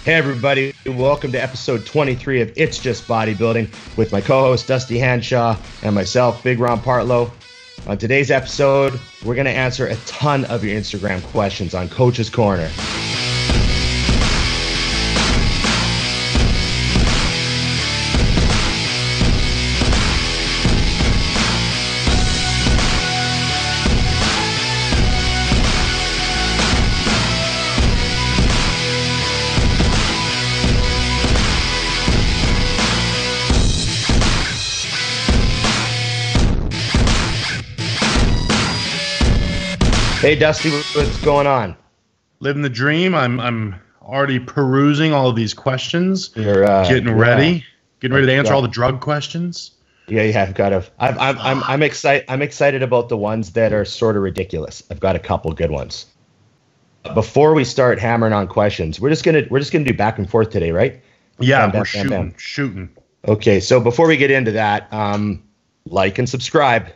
Hey everybody, welcome to episode 23 of It's Just Bodybuilding with my co-host Dusty Hanshaw and myself, Big Ron Partlow. On today's episode, we're going to answer a ton of your Instagram questions on Coach's Corner. Hey Dusty, what's going on? Living the dream. I'm already perusing all of these questions. You're getting ready to answer all the drug questions. Yeah, I've got to. I'm excited. I'm excited about the ones that are sort of ridiculous. I've got a couple good ones. Before we start hammering on questions, we're just gonna do back and forth today, right? Yeah, we're shooting. Okay, so before we get into that, like and subscribe.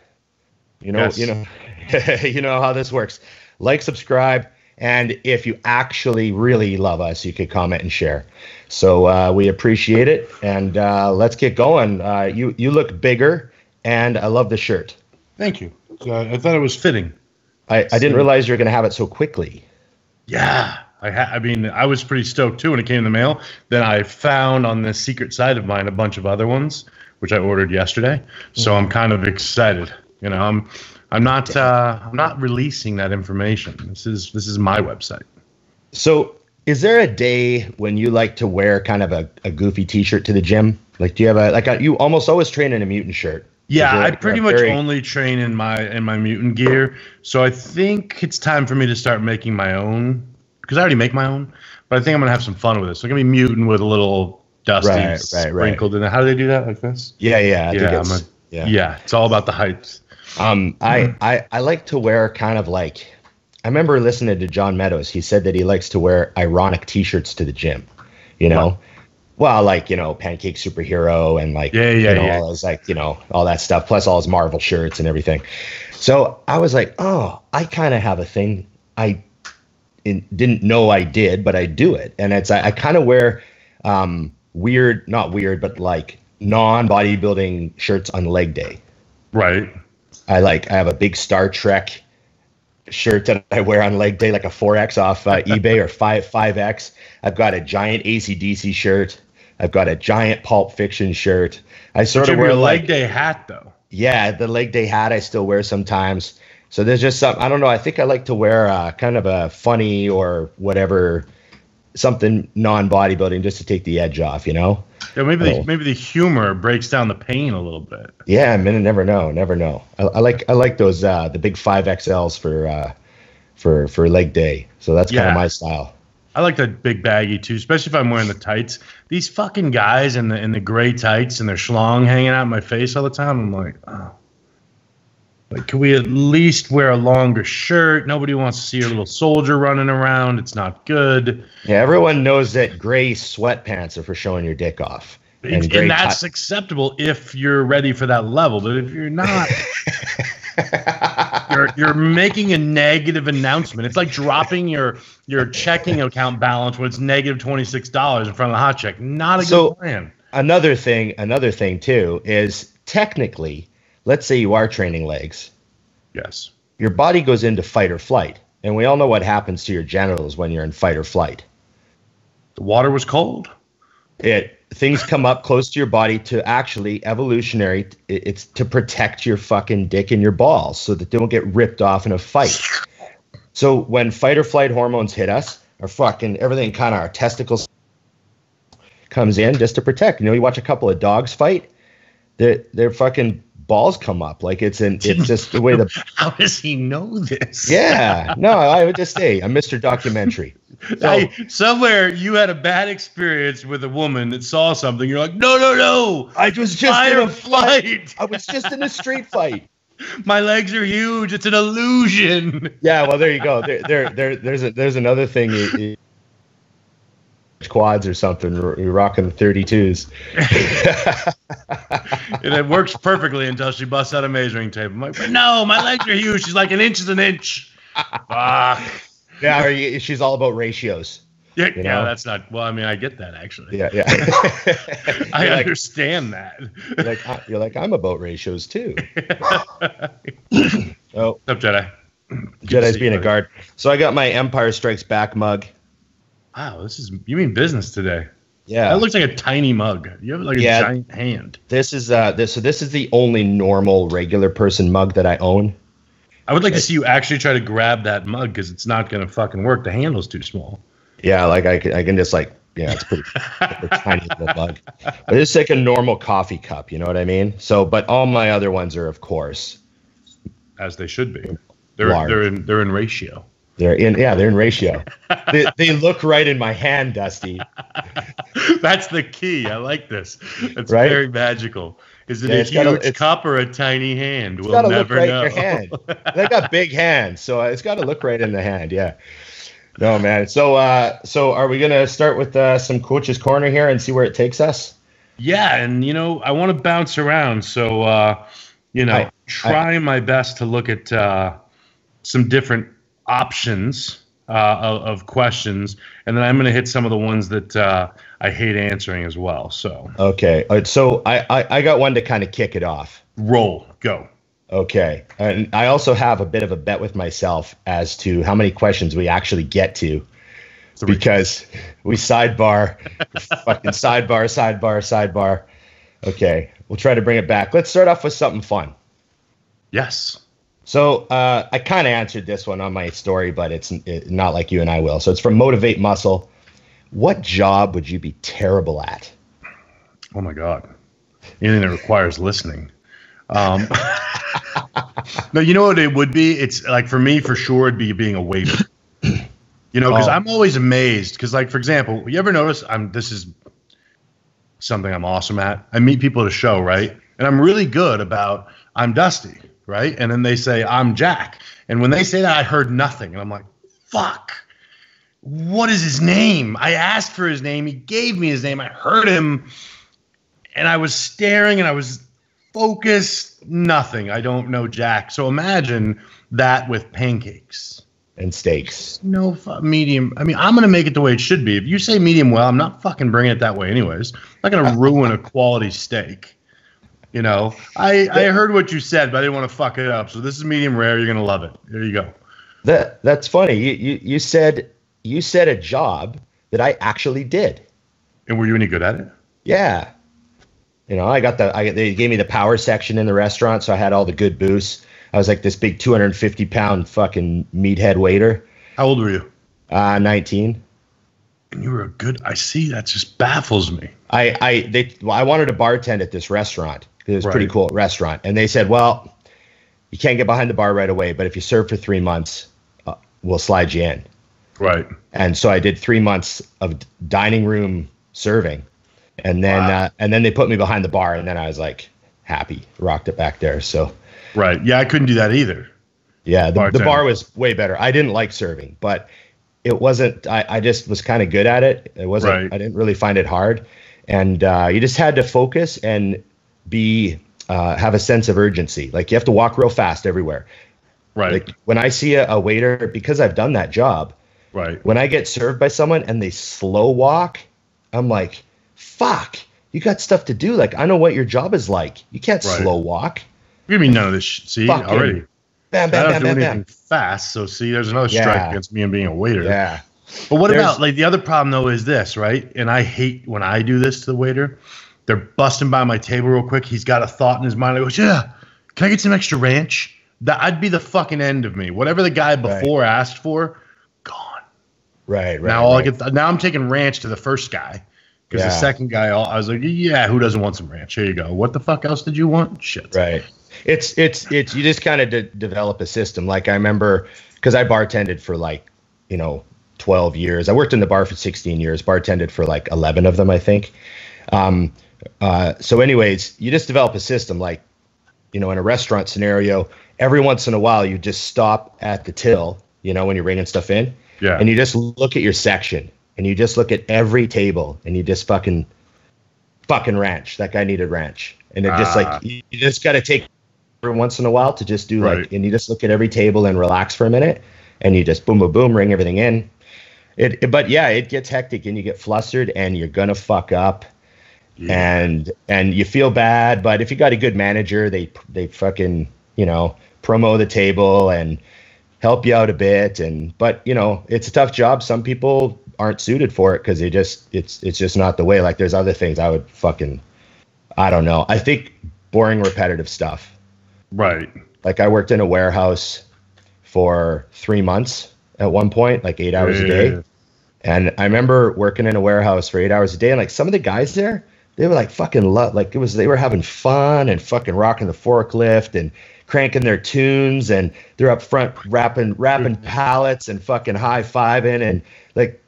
You know how this works. Like, subscribe, and if you actually really love us, you could comment and share. So we appreciate it, and let's get going. You look bigger, and I love the shirt. Thank you. I thought it was fitting. I didn't realize you were going to have it so quickly. Yeah. I was pretty stoked, too, when it came in the mail. Then I found on the secret site of mine a bunch of other ones, which I ordered yesterday. So I'm kind of excited. You know, I'm not releasing that information. This is my website. So is there a day when you like to wear kind of a goofy t-shirt to the gym? Like, do you have you almost always train in a mutant shirt? Yeah, I pretty much only train in my mutant gear. So I think it's time for me to start making my own, because I already make my own, but I think I'm going to have some fun with it. So I'm going to be mutant with a little Dusty sprinkled in it. How do they do that, like this? Yeah. Yeah, it's all about the heights. I like to wear kind of like, I remember listening to John Meadows. He said that he likes to wear ironic t-shirts to the gym, you know? What? Well, like, Pancake Superhero and like, all those, like, all that stuff, plus all his Marvel shirts and everything. So I was like, oh, I kind of have a thing. I didn't know I did, but I do it. And I kind of wear not weird, but like non-bodybuilding shirts on leg day. Right. I have a big Star Trek shirt that I wear on leg day, like a 4X off eBay or 5X. I've got a giant AC/DC shirt. I've got a giant Pulp Fiction shirt. I sort of wear a leg day hat though. Yeah, the leg day hat I still wear sometimes. So there's just some, I don't know. I think I like to wear kind of a funny or whatever, something non-bodybuilding just to take the edge off, Yeah, maybe the humor breaks down the pain a little bit. Yeah, never know. I like those the big 5XLs for leg day. So that's kind of my style. I like that big baggy too, especially if I'm wearing the tights. These fucking guys in the gray tights and their schlong hanging out in my face all the time. I'm like, oh. Like, can we at least wear a longer shirt? Nobody wants to see your little soldier running around. It's not good. Yeah, everyone knows that gray sweatpants are for showing your dick off. And that's acceptable if you're ready for that level. But if you're not, you're making a negative announcement. It's like dropping your checking account balance when it's negative $26 in front of the hot check. Not a good plan. Another thing too is technically, let's say you are training legs. Yes. Your body goes into fight or flight. And we all know what happens to your genitals when you're in fight or flight. The water was cold. Things come up close to your body to actually evolutionary. It's to protect your fucking dick and your balls so that they don't get ripped off in a fight. So when fight or flight hormones hit us, our fucking everything, kind of our testicles comes in just to protect. You watch a couple of dogs fight, their fucking balls come up. Like it's just the way the. How does he know this? Yeah, no, I would just say I'm Mr. Documentary. So, somewhere you had a bad experience with a woman that saw something. You're like, no. I was just in a flight. I was just in a street fight. My legs are huge. It's an illusion. Yeah, well, there you go. There's another thing. Quads or something. You're rocking the 32s. And it works perfectly until she busts out a measuring tape. I'm like, no, my legs are huge. She's like, an inch is an inch. Fuck. Yeah, she's all about ratios. Yeah, You know? yeah, that's not. Well, I mean, I get that actually. Yeah, yeah. I understand that. You're like, I'm about ratios too. Oh, What's up, Jedi? Jedi's being a guard. So I got my Empire Strikes Back mug. Wow, you mean business today? Yeah, that looks like a tiny mug. You have like a giant hand. This is this is the only normal regular person mug that I own. I would like to see you actually try to grab that mug because it's not going to fucking work. The handle's too small. Yeah, like I can just like, yeah, it's pretty tiny little mug. But it's like a normal coffee cup, you know what I mean? So, but all my other ones are, of course, as they should be. They're in ratio. They're in ratio. they look right in my hand, Dusty. That's the key. I like this. It's right? Very magical. Is it a huge cup or a tiny hand? We'll never look right know. In your hand. They got big hands, so it's got to look right in the hand. Yeah. No, man. So are we gonna start with some Coach's Corner here and see where it takes us? Yeah, and I want to bounce around, so try my best to look at some different options of questions, and then I'm going to hit some of the ones that I hate answering as well. So okay, so I got one to kind of kick it off. Roll, go. Okay, and I also have a bit of a bet with myself as to how many questions we actually get to, because we sidebar, fucking sidebar. Okay, we'll try to bring it back. Let's start off with something fun. Yes. So I kind of answered this one on my story, but it's not like you and I will. So it's from Motivate Muscle. What job would you be terrible at? Oh my God. Anything that requires listening. No, you know what it would be? It's like, for me, for sure, it'd be being a waiter. Because I'm always amazed. Because, like, for example, you ever notice this is something I'm awesome at? I meet people at a show, right? And I'm really good about, I'm Dusty. Right? And then they say, I'm Jack. And when they say that, I heard nothing. And I'm like, fuck. What is his name? I asked for his name. He gave me his name. I heard him. And I was staring and I was focused. Nothing. I don't know Jack. So imagine that with pancakes. And steaks. No, medium. I mean, I'm going to make it the way it should be. If you say medium well, I'm not fucking bringing it that way anyways. I'm not going to ruin a quality steak. I heard what you said, but I didn't want to fuck it up. So this is medium rare. You're gonna love it. There you go. That's funny. You said a job that I actually did. And were you any good at it? Yeah. They gave me the power section in the restaurant, so I had all the good booze. I was like this big 250-pound fucking meathead waiter. How old were you? 19. And you were a good. I see. That just baffles me. I wanted to bartend at this restaurant. It was a pretty cool restaurant. And they said, well, you can't get behind the bar right away, but if you serve for 3 months, we'll slide you in. Right. And so I did 3 months of dining room serving. And then they put me behind the bar, and then I was like happy, rocked it back there. So right. Yeah, I couldn't do that either. Yeah, the bar was way better. I didn't like serving, but it wasn't, I just was kind of good at it. It wasn't, right. I didn't really find it hard. And you just had to focus and have a sense of urgency. Like you have to walk real fast everywhere. Right. Like when I see a waiter, because I've done that job. Right. When I get served by someone and they slow walk, I'm like, fuck, you got stuff to do. Like I know what your job is like. You can't slow walk. You mean none of this shit. See, fucking already. Bam, bam, bam, bam, bam. Fast. So see, there's another strike against me and being a waiter. Yeah. But what about, like, the other problem though is this, right? And I hate when I do this to the waiter. They're busting by my table real quick. He's got a thought in his mind. I goes, yeah, can I get some extra ranch? That'd be the fucking end of me. Whatever the guy before asked for, gone. Right. Now I'm taking ranch to the first guy. Because the second guy, I was like, yeah, who doesn't want some ranch? Here you go. What the fuck else did you want? Shit. Right. It's you just kind of develop a system. Like I remember, because I bartended for 12 years. I worked in the bar for 16 years, bartended for 11 of them, I think. So anyways, you just develop a system. Like, in a restaurant scenario, every once in a while, you just stop at the till, when you're bringing stuff in. Yeah. And you just look at your section and you just look at every table and you just fucking ranch. That guy needed ranch. And it just you just got to take every once in a while to just do and you just look at every table and relax for a minute and you just boom, boom, boom, ring everything in. But yeah, it gets hectic and you get flustered and you're gonna fuck up. Yeah. And you feel bad, but if you got a good manager, they fucking, promo the table and help you out a bit. But it's a tough job. Some people aren't suited for it because it's just not the way. Like there's other things I would fucking, I don't know. I think boring, repetitive stuff. Right. Like I worked in a warehouse for 3 months at one point, like 8 hours a day. And I remember working in a warehouse for 8 hours a day. And like some of the guys there, they were like fucking they were having fun and fucking rocking the forklift and cranking their tunes, and they're up front rapping pallets and fucking high-fiving, and like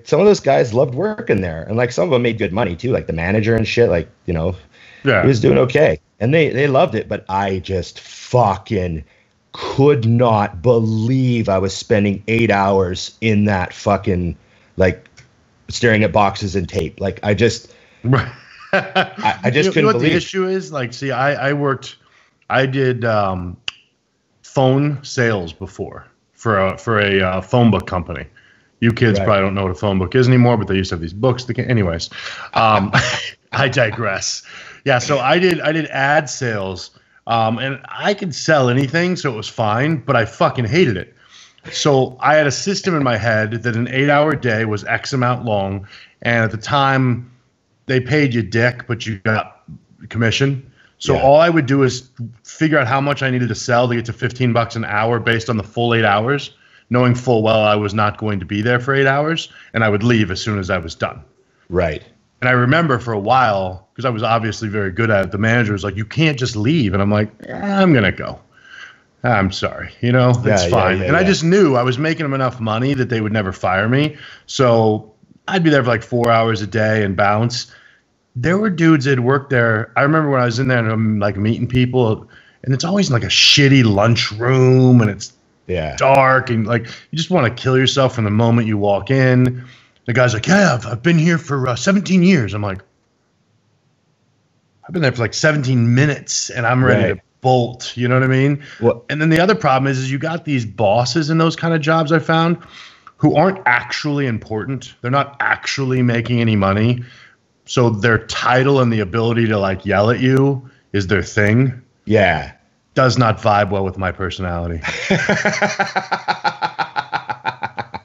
some of those guys loved working there, and like some of them made good money too, like the manager and shit, like he was doing okay, and they loved it, but I just fucking could not believe I was spending 8 hours in that fucking like staring at boxes and tape. Like I just I just couldn't believe. The issue is, like, see, I did phone sales before for a phone book company. You kids probably don't know what a phone book is anymore, but they used to have these books. Anyways, I digress. Yeah, so I did ad sales, and I could sell anything, so it was fine, but I fucking hated it. So I had a system in my head that an 8-hour day was X amount long, and at the time they paid you dick, but you got commission. So all I would do is figure out how much I needed to sell to get to $15 an hour based on the full 8 hours, knowing full well I was not going to be there for 8 hours, and I would leave as soon as I was done. Right. And I remember for a while, because I was obviously very good at it, the manager was like, "You can't just leave." And I'm like, "I'm going to go. I'm sorry. It's fine." And I just knew I was making them enough money that they would never fire me. So I'd be there for like 4 hours a day and bounce. There were dudes that worked there. I remember when I was in there and I'm like meeting people, and it's always in like a shitty lunch room, and it's dark, and like you just want to kill yourself from the moment you walk in. The guy's like, "Yeah, I've been here for 17 years." I'm like, "I've been there for like 17 minutes and I'm ready to bolt." You know what I mean? Well, and then the other problem is you got these bosses in those kind of jobs I found who aren't actually important. They're not actually making any money. So their title and the ability to like yell at you is their thing. Yeah. Does not vibe well with my personality.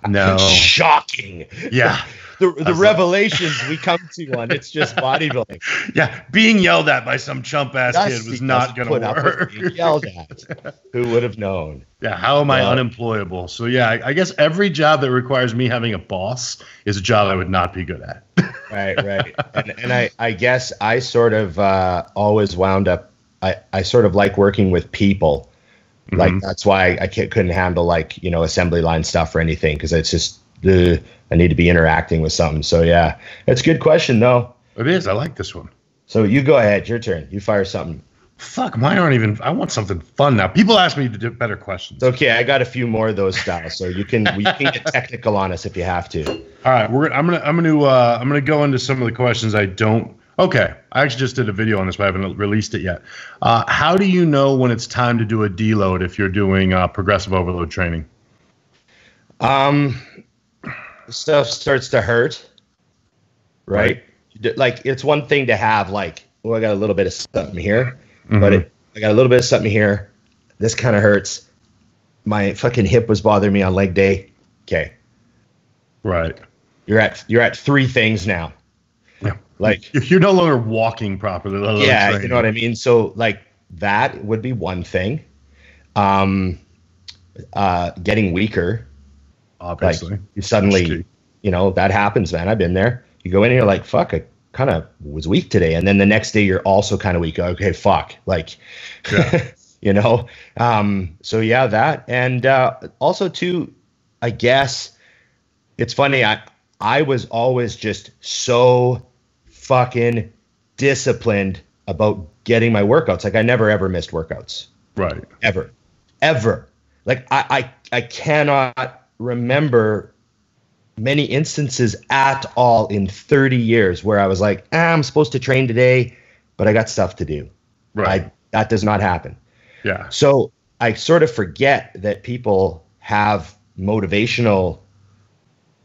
No. Shocking. Yeah. The revelations we come to on It's Just Bodybuilding. Yeah, being yelled at by some chump ass kid was not going to work. Being yelled at. Who would have known? Yeah, how am I unemployable? So yeah, I guess every job that requires me having a boss is a job I would not be good at. Right. And I guess I sort of always wound up. I sort of like working with people. Mm-hmm. Like that's why I couldn't handle like assembly line stuff or anything, because it's just I need to be interacting with something. So yeah, that's a good question though. It is. I like this one. So you go ahead. Your turn. You fire something. Fuck, mine aren't even. I want something fun now. People ask me to do better questions. Okay, I got a few more of those styles, so you can get technical on us if you have to. All right, I'm gonna go into some of the questions I don't. Okay, I actually just did a video on this, but I haven't released it yet. How do you know when it's time to do a deload if you're doing progressive overload training? Stuff starts to hurt, right? Like it's one thing to have like, oh, I got a little bit of something here, but I got a little bit of something here. This kind of hurts. My fucking hip was bothering me on leg day. Okay, right. You're at three things now. Yeah, like you're no longer walking properly. Yeah, training. You know what I mean. So like that would be one thing. Getting weaker. Obviously, like you suddenly, that happens, man. I've been there. You go in and you're like, fuck, I kind of was weak today. And then the next day you're also kind of weak. Okay, fuck. Like, so yeah, that. And also too, I guess it's funny. I was always just so fucking disciplined about getting my workouts. Like I never, ever missed workouts. Right. Ever. Like I cannot remember many instances at all in 30 years where I was like, I'm supposed to train today, but I got stuff to do. Right. That does not happen. Yeah. So I sort of forget that people have motivational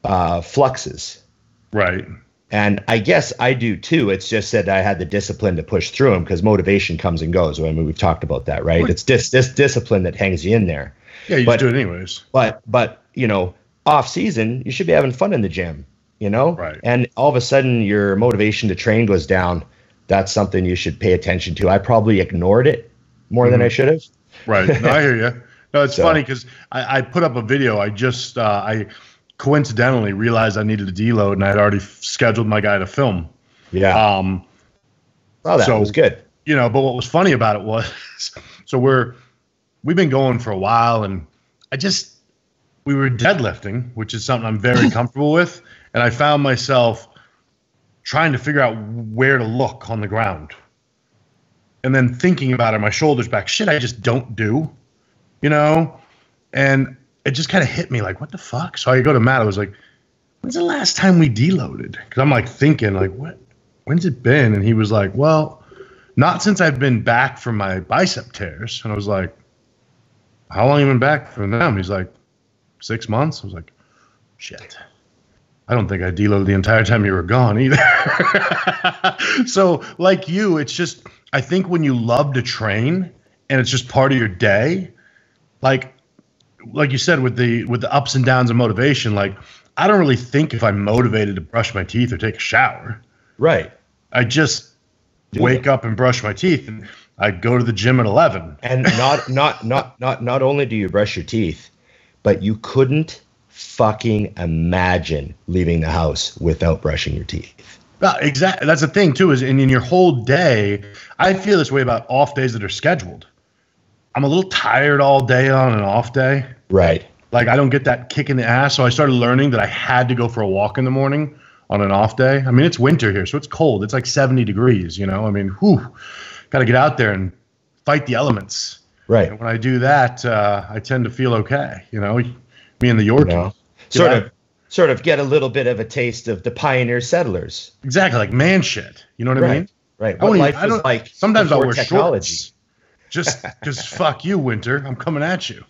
fluxes. Right. And I guess I do too. It's just that I had the discipline to push through them because motivation comes and goes. I mean, we've talked about that, right? It's this discipline that hangs you in there. Yeah, you just do it anyways. But you know, off season, you should be having fun in the gym, you know? Right. And all of a sudden your motivation to train goes down. That's something you should pay attention to. I probably ignored it more than I should have. Right. No, I hear you. No, it's funny because I put up a video. I coincidentally realized I needed a deload, and I had already scheduled my guy to film. Yeah. Oh, that was good. You know, but what was funny about it was, so we've been going for a while, and we were deadlifting, which is something I'm very comfortable with, and I found myself trying to figure out where to look on the ground, and then thinking about it, my shoulders back, shit I just don't do, you know, and it just kind of hit me like, what the fuck? So I go to Matt. I was like, when's the last time we deloaded? Because I'm like thinking, like, when's it been? And he was like, well, not since I've been back from my bicep tears. And I was like, how long have you been back from them? He's like, 6 months. I was like, shit. I don't think I deloaded the entire time you were gone either. So like you, it's just, I think when you love to train and it's just part of your day, like you said, with the ups and downs of motivation, like I don't really think if I'm motivated to brush my teeth or take a shower. Right. I just wake up and brush my teeth, and I go to the gym at 11. And not only do you brush your teeth, but you couldn't fucking imagine leaving the house without brushing your teeth. Exactly. That's the thing too, is in your whole day, I feel this way about off days that are scheduled. I'm a little tired all day on an off day. Right. Like I don't get that kick in the ass. So I started learning that I had to go for a walk in the morning on an off day. I mean, it's winter here, so it's cold. It's like 70 degrees, you know? I mean, got to get out there and fight the elements. Right. And when I do that, I tend to feel okay. You know, me and the Yorkie. You know, sort of get a little bit of a taste of the pioneer settlers. Exactly. Like man shit. You know what I mean? Right. What life was like sometimes I'll wear technology. Shorts. Just because fuck you, winter. I'm coming at you.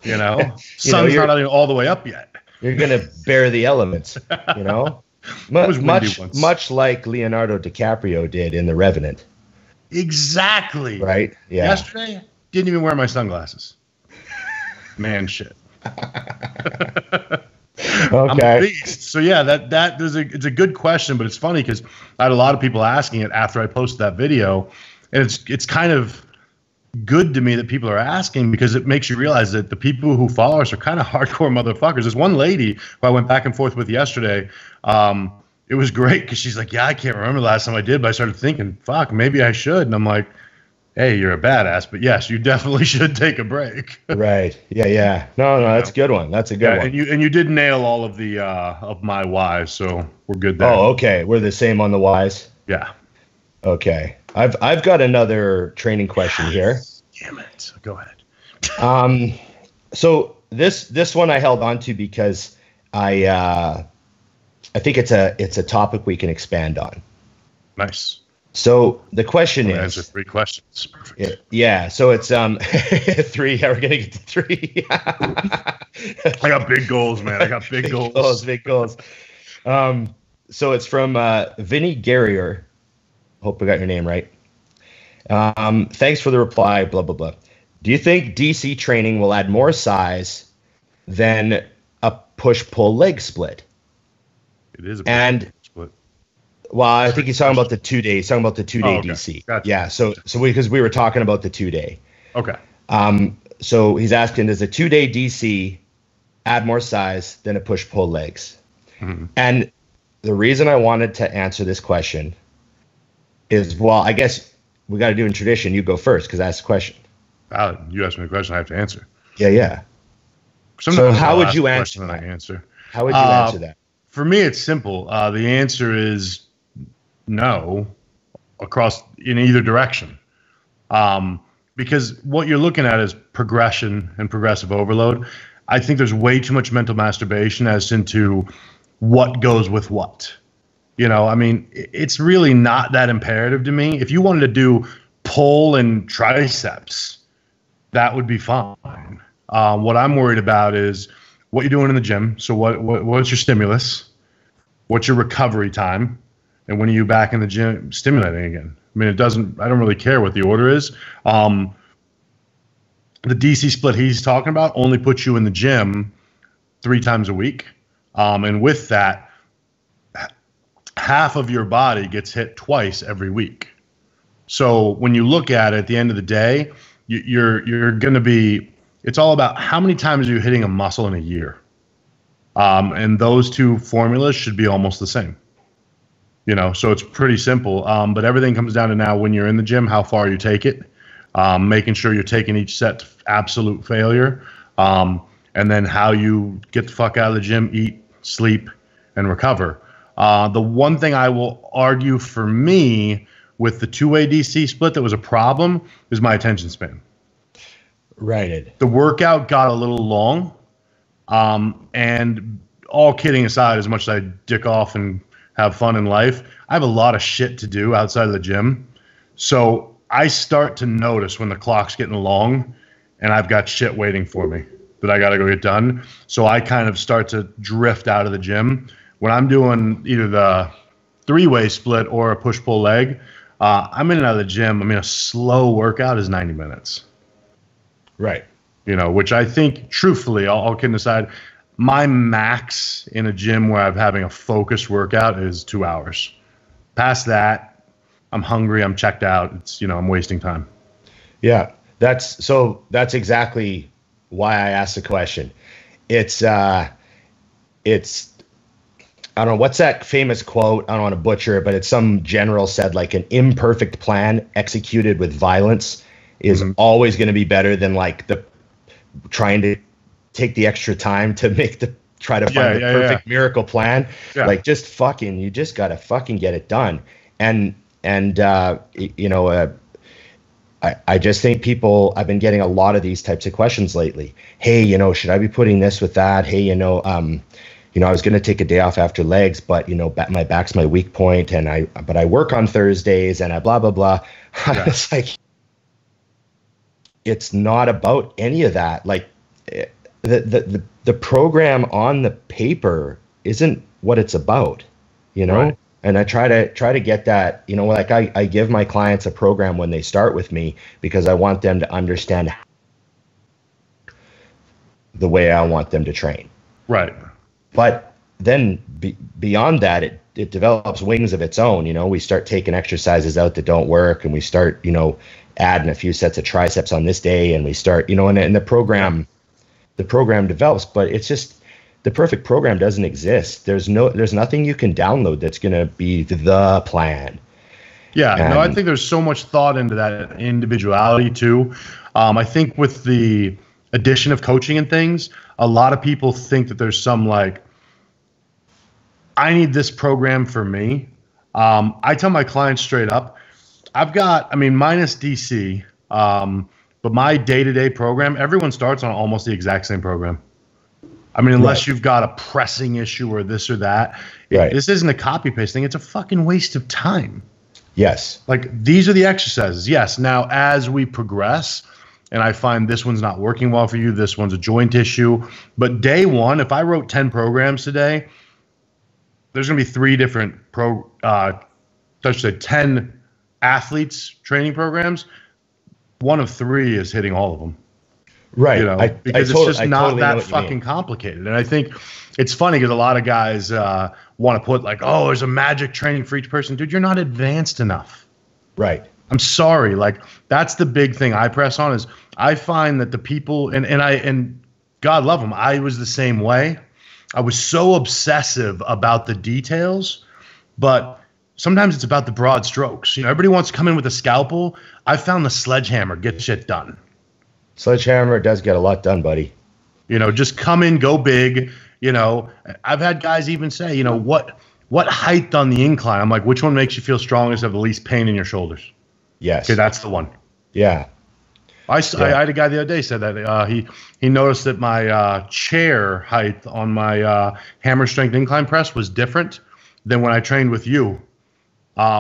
You know, sun's not even all the way up yet. You're going to bear the elements, you know? Much like Leonardo DiCaprio did in The Revenant. Exactly. Right? Yeah. Yesterday, didn't even wear my sunglasses. Man shit. Okay. I'm a beast. So yeah, it's a good question, but it's funny because I had a lot of people asking it after I posted that video, and it's kind of good to me that people are asking because it makes you realize that the people who follow us are kind of hardcore motherfuckers. There's one lady who I went back and forth with yesterday. It was great because she's like, yeah, I can't remember the last time I did, but I started thinking, fuck, maybe I should. And I'm like, hey, you're a badass, but yes, you definitely should take a break. Right. Yeah. No, that's a good one. That's a good one. And you did nail all of the of my whys, so we're good there. Oh, okay. We're the same on the whys. Yeah. Okay. I've got another training question here. Damn it. Go ahead. So this one I held on to because I think it's a topic we can expand on. Nice. So the question is, answer 3 questions. Perfect. Yeah. So it's 3. Yeah, we're gonna get to 3. I got big goals, man. I got big goals. Big goals. So it's from Vinny Guerrier. Hope I got your name right. Thanks for the reply. Blah blah blah. Do you think DC training will add more size than a push-pull leg split? It is a push-pull split. Well, I think he's talking about the 2-day. He's talking about the 2-day okay. DC. Gotcha. Yeah. So because we were talking about the 2-day. Okay. So he's asking, does a 2-day DC add more size than a push-pull legs? Mm-hmm. And the reason I wanted to answer this question is, well, I guess we got to do in tradition. You go first because I asked the question. Valid. You asked me a question I have to answer. Yeah. Sometimes so how would you answer that? How would you answer that? For me, it's simple. The answer is no across in either direction. Because what you're looking at is progression and progressive overload. I think there's way too much mental masturbation as into what goes with what. You know, I mean, it's really not that imperative to me. If you wanted to do pull and triceps, that would be fine. What I'm worried about is what you're doing in the gym. So what's your stimulus? What's your recovery time? And when are you back in the gym stimulating again? I mean, I don't really care what the order is. The DC split he's talking about only puts you in the gym 3 times a week. And with that, half of your body gets hit twice every week. So when you look at it at the end of the day, you're going to be, it's all about how many times are you hitting a muscle in a year. And those two formulas should be almost the same. So it's pretty simple. But everything comes down to now when you're in the gym, how far you take it, making sure you're taking each set to absolute failure, and then how you get the fuck out of the gym, eat, sleep, and recover. The one thing I will argue for me with the two-way DC split that was a problem is my attention span. Right. The workout got a little long, and all kidding aside, as much as I dick off and have fun in life, I have a lot of shit to do outside of the gym. So I start to notice when the clock's getting long and I've got shit waiting for me that I got to go get done. So I kind of start to drift out of the gym. When I'm doing either the 3-way split or a push-pull leg, I'm in and out of the gym. I mean, a slow workout is 90 minutes. Right. Which I think, truthfully, all kidding aside, my max in a gym where I'm having a focused workout is 2 hours. Past that, I'm hungry, I'm checked out. It's, I'm wasting time. Yeah, that's exactly why I asked the question. It's I don't know, what's that famous quote? I don't want to butcher it, but it's some general said like an imperfect plan executed with violence is always going to be better than like the trying to take the extra time to try to find the perfect miracle plan. Yeah. Like you just got to fucking get it done. And I just think I've been getting a lot of these types of questions lately. Hey, should I be putting this with that? Hey, I was going to take a day off after legs, but my back's my weak point, and I work on Thursdays, and I blah blah blah. Yeah. It's like, it's not about any of that. Like the program on the paper isn't what it's about, Right. And I try to get that, like I give my clients a program when they start with me because I want them to understand the way I want them to train. Right. But then beyond that, it develops wings of its own. We start taking exercises out that don't work, and we start, adding a few sets of triceps on this day, and we start, and the program develops. But it's just, the perfect program doesn't exist. There's nothing you can download that's going to be the plan. Yeah, I think there's so much thought into that individuality too. I think with the addition of coaching and things, a lot of people think that there's some like, I need this program for me. I tell my clients straight up, I've got, minus DC, but my day-to-day program, everyone starts on almost the exact same program. Unless you've got a pressing issue or this or that. Right. This isn't a copy-paste thing. It's a fucking waste of time. Yes. Like, these are the exercises. Yes. Now, as we progress, and I find this one's not working well for you, this one's a joint issue. But day one, if I wrote 10 programs today, there's going to be 3 different 10 athletes training programs. One of 3 is hitting all of them. Right. Because it's just not that fucking complicated. And I think it's funny because a lot of guys want to put like, oh, there's a magic training for each person. Dude, you're not advanced enough. Right. I'm sorry. Like, that's the big thing I press on is I find that the people, and God love them, I was the same way. I was so obsessive about the details, but sometimes it's about the broad strokes. Everybody wants to come in with a scalpel. I found the sledgehammer, get shit done. Sledgehammer does get a lot done, buddy. Just come in, go big. I've had guys even say, what height on the incline? I'm like, which one makes you feel strongest, have the least pain in your shoulders? Yes. Okay, that's the one. Yeah. I had a guy the other day said that he noticed that my chair height on my hammer strength incline press was different than when I trained with you.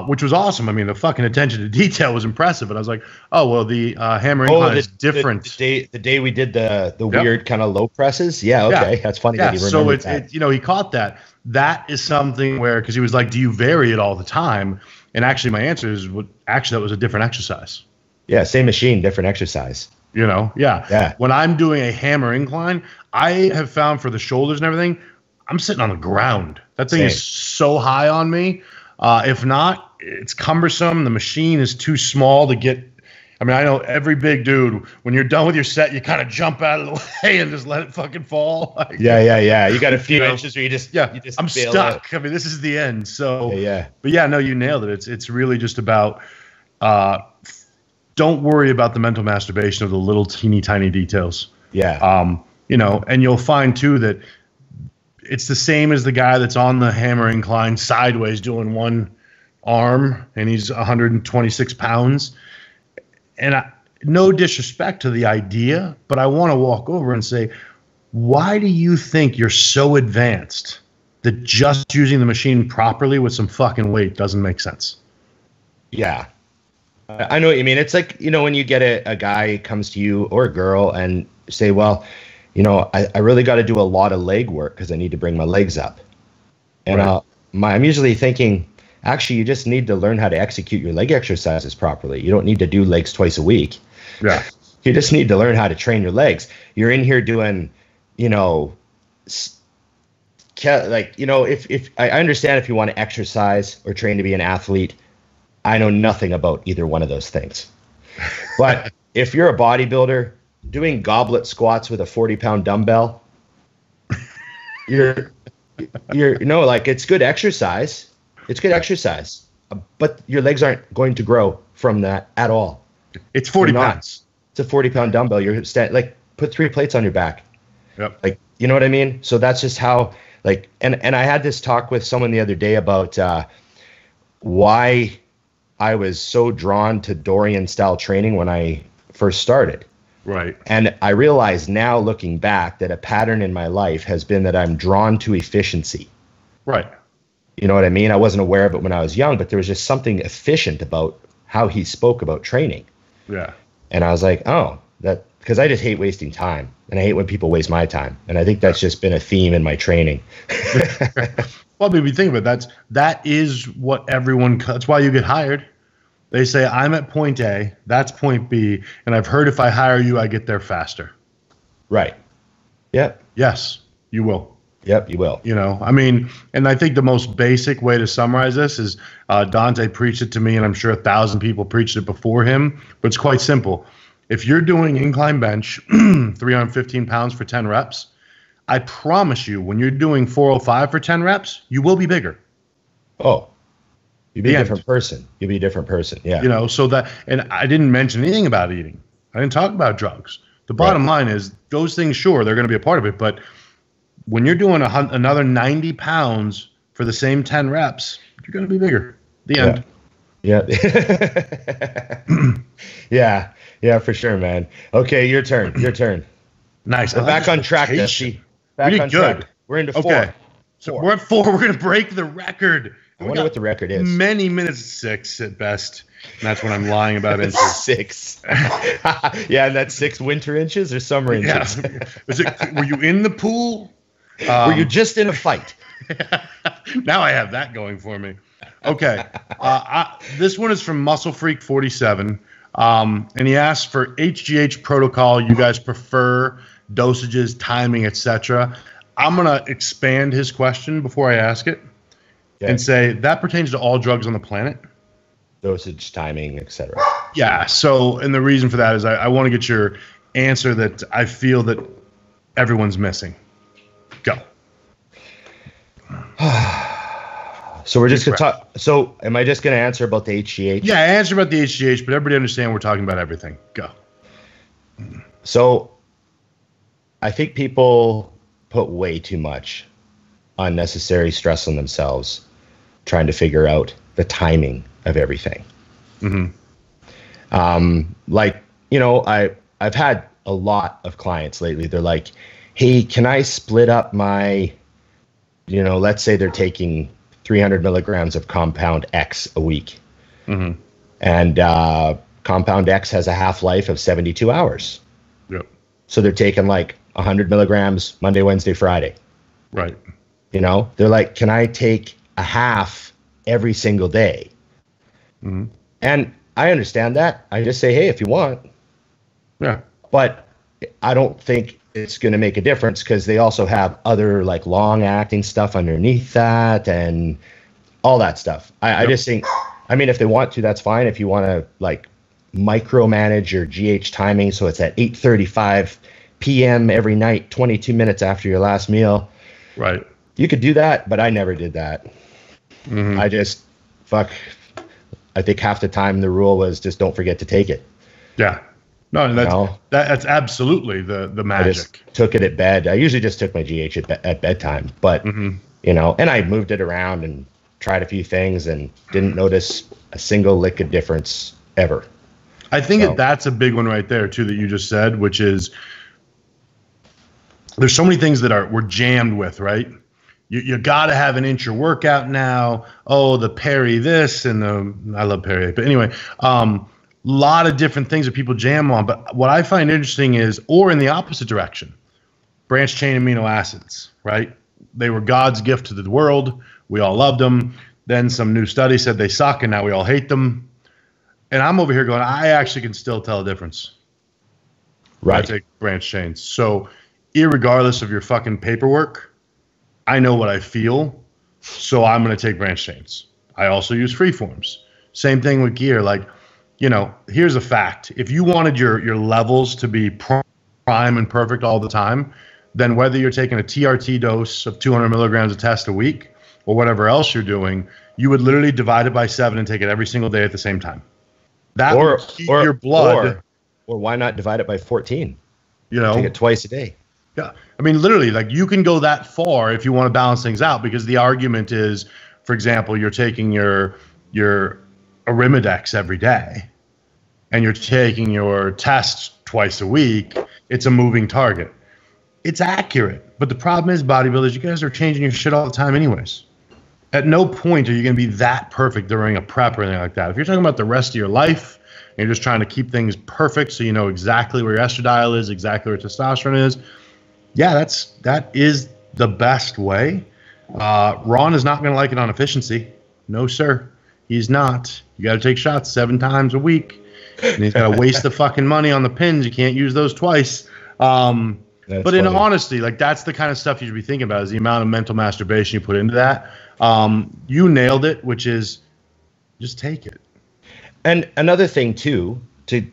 which was awesome. I mean, the fucking attention to detail was impressive. But I was like, oh, well, the hammer incline is different. The day we did the weird kind of low presses. Yeah, okay. Yeah. That's funny that he remembered that. So, he caught that. That is something where, because he was like, do you vary it all the time? And actually, my answer is, that was a different exercise. Yeah, same machine, different exercise. Yeah. When I'm doing a hammer incline, I have found for the shoulders and everything, I'm sitting on the ground. That thing is so high on me. If not, it's cumbersome. The machine is too small to get. I mean, I know every big dude, when you're done with your set, you kind of jump out of the way and just let it fucking fall. Like, yeah. You got a few inches where you just I'm stuck. Out. I mean, this is the end. So But no, you nailed it. It's really just about don't worry about the mental masturbation of the little teeny tiny details. Yeah. And you'll find too that it's the same as the guy that's on the hammer incline sideways doing one arm and he's 126 pounds. And no disrespect to the idea, but I want to walk over and say, why do you think you're so advanced that just using the machine properly with some fucking weight doesn't make sense? Yeah. I know what you mean. It's like, when you get a guy comes to you or a girl and say, well, I really got to do a lot of leg work because I need to bring my legs up. And I'm usually thinking, actually, you just need to learn how to execute your leg exercises properly. You don't need to do legs twice a week. Yeah. You just need to learn how to train your legs. You're in here doing, if I understand if you want to exercise or train to be an athlete, I know nothing about either one of those things. But if you're a bodybuilder doing goblet squats with a 40-pound dumbbell, it's good exercise. It's good exercise, but your legs aren't going to grow from that at all. It's 40 pounds. It's a 40-pound dumbbell. You're put 3 plates on your back. Yep. You know what I mean? So that's just how, and I had this talk with someone the other day about why I was so drawn to Dorian style training when I first started. Right. And I realize now, looking back, that a pattern in my life has been that I'm drawn to efficiency. Right. You know what I mean? I wasn't aware of it when I was young, but there was just something efficient about how he spoke about training. Yeah. And I was like, because I just hate wasting time, and I hate when people waste my time. And I think that's just been a theme in my training. Well, maybe think about it. That is what that's why you get hired. They say, I'm at point A, that's point B, and I've heard if I hire you, I get there faster. Right. Yep. Yes, you will. Yep, you will. I mean, and I think the most basic way to summarize this is Dante preached it to me, and I'm sure 1,000 people preached it before him, but it's quite simple. If you're doing incline bench, 315 pounds for 10 reps, I promise you, when you're doing 405 for 10 reps, you will be bigger. Oh, you'll be a different person. You'll be a different person, yeah. And I didn't mention anything about eating. I didn't talk about drugs. The bottom line is those things, sure, they're going to be a part of it, but when you're doing another 90 pounds for the same 10 reps, you're going to be bigger. The end. Yeah. Yeah, for sure, man. Okay, your turn. Nice. We're back on track, Dusty. Back on track. We're into 4. Okay. So we're at 4. We're going to break the record. I wonder what the record is. Many minutes, 6 at best. And that's when I'm lying about inches. 6. Yeah, and that's 6 winter inches or summer inches. Yeah. Were you in the pool? Were you just in a fight? Now I have that going for me. Okay. This one is from Muscle Freak 47. And he asks for HGH protocol. You guys prefer dosages, timing, etc. I'm going to expand his question before I ask it and say that pertains to all drugs on the planet. Dosage, timing, etc. Yeah. So, and the reason for that is I want to get your answer that I feel that everyone's missing. Go. So we're just going to talk. So am I just going to answer about the HGH? Yeah, answer about the HGH, but everybody understand we're talking about everything. Go. So I think people put way too much unnecessary stress on themselves trying to figure out the timing of everything. Mm-hmm. I've had a lot of clients lately. They're like, hey, can I split up my, let's say they're taking 300 milligrams of compound X a week. Mm-hmm. And compound X has a half-life of 72 hours. Yep. So they're taking like 100 milligrams Monday, Wednesday, Friday. Right. You know, they're like, can I take a half every single day? Mm-hmm. And I understand that. I just say, hey, if you want. Yeah. But I don't think it's going to make a difference because they also have other like long acting stuff underneath that and all that stuff. I just think, I mean, if they want to, that's fine. If you want to like micromanage your GH timing so it's at 8:35 p.m. every night, 22 minutes after your last meal. Right. You could do that, but I never did that. Mm-hmm. I think half the time the rule was just don't forget to take it. Yeah. No, that's absolutely the magic. I just took it at bed. I usually just took my GH at bedtime, but you know, and I moved it around and tried a few things and didn't notice a single lick of difference ever. I think that's a big one right there too that you just said, which is there's so many things that we're jammed with, right? You got to have an intra workout now. Oh, the Perry this and I love Perry, but anyway, lot of different things that people jam on. But what I find interesting is, or in the opposite direction, branched chain amino acids, right? They were God's gift to the world. We all loved them. Then some new study said they suck, and now we all hate them. And I'm over here going, I actually can still tell a difference. Right. I take branched chains. So irregardless of your fucking paperwork, I know what I feel, so I'm going to take branched chains. I also use freeforms. Same thing with gear. Like, you know, here's a fact. If you wanted your levels to be prime and perfect all the time, then whether you're taking a TRT dose of 200 milligrams of test a week or whatever else you're doing, you would literally divide it by 7 and take it every single day at the same time. That would keep your blood. Or why not divide it by 14? You know, take it twice a day. Yeah. I mean, literally, like you can go that far if you want to balance things out, because the argument is, for example, you're taking your Arimidex every day and you're taking your test twice a week. It's a moving target. It's accurate. But the problem is, bodybuilders, you guys are changing your shit all the time anyways. At no point are you going to be that perfect during a prep or anything like that. If you're talking about the rest of your life and you're just trying to keep things perfect so you know exactly where your estradiol is, exactly where testosterone is, yeah, that is the best way. Ron is not going to like it on efficiency. No, sir. He's not. You got to take shots 7 times a week. And he's got to waste the fucking money on the pins. You can't use those twice. But in honesty, like that's the kind of stuff you should be thinking about, is the amount of mental masturbation you put into that. You nailed it, which is just take it. And another thing too, to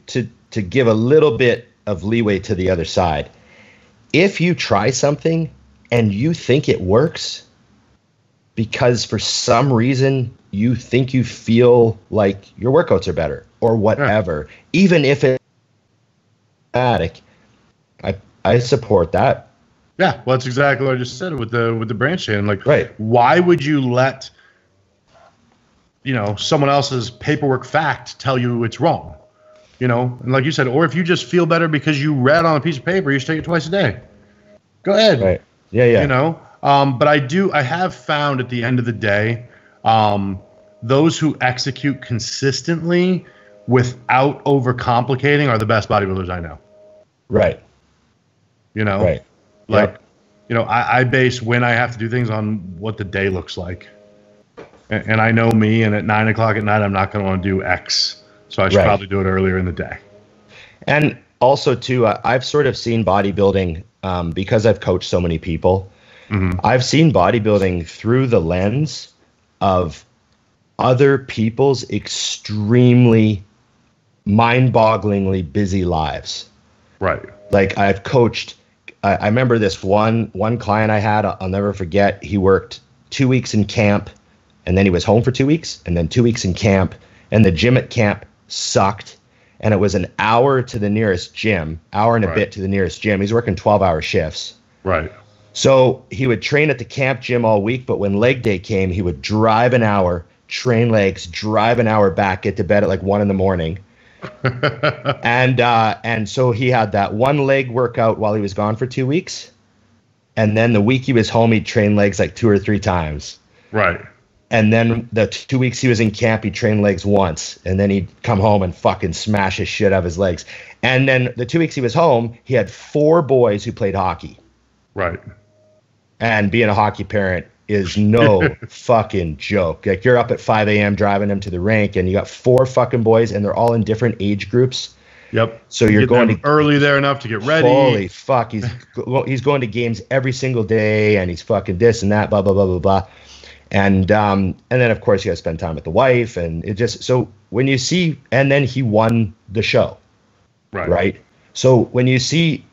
give a little bit of leeway to the other side, if you try something and you think it works because for some reason you think you feel like your workouts are better or whatever, even if it's dramatic, I support that. Yeah, well, that's exactly what I just said with the branch chain. Like, right. Why would you let someone else's paperwork fact tell you it's wrong? And like you said, or if you just feel better because you read on a piece of paper, you should take it twice a day. Go ahead. Right. Yeah. But I have found at the end of the day, those who execute consistently without overcomplicating are the best bodybuilders I know. Right. Right. Like, I base when I have to do things on what the day looks like. And I know me, and at 9 o'clock at night, I'm not going to want to do X. So I should probably do it earlier in the day. And also, too, I've sort of seen bodybuilding, because I've coached so many people, I've seen bodybuilding through the lens of other people's extremely mind-bogglingly busy lives. Right. Like I've coached, I remember this one client I had, I'll never forget. He worked 2 weeks in camp, and then he was home for 2 weeks, and then 2 weeks in camp, and the gym at camp sucked, and it was an hour to the nearest gym, hour and a bit to the nearest gym. He's working 12-hour shifts. Right. So he would train at the camp gym all week, but when leg day came, he would drive an hour, train legs, drive an hour back, get to bed at like 1 a.m. And so he had that one leg workout while he was gone for 2 weeks. And then the week he was home, he'd train legs like 2 or 3 times. Right. And then the 2 weeks he was in camp, he trained legs once, and then he'd come home and fucking smash his shit out of his legs. And then the 2 weeks he was home, he had 4 boys who played hockey. Right. And being a hockey parent is no fucking joke. Like, you're up at 5 a.m. driving them to the rink, and you got 4 fucking boys, and they're all in different age groups. Yep. So you're going to early there enough to get ready. Holy fuck, he's going to games every single day, and he's fucking this and that, blah blah blah blah blah. And then of course you got to spend time with the wife, and it just, so when you see, and then he won the show, right? So when you see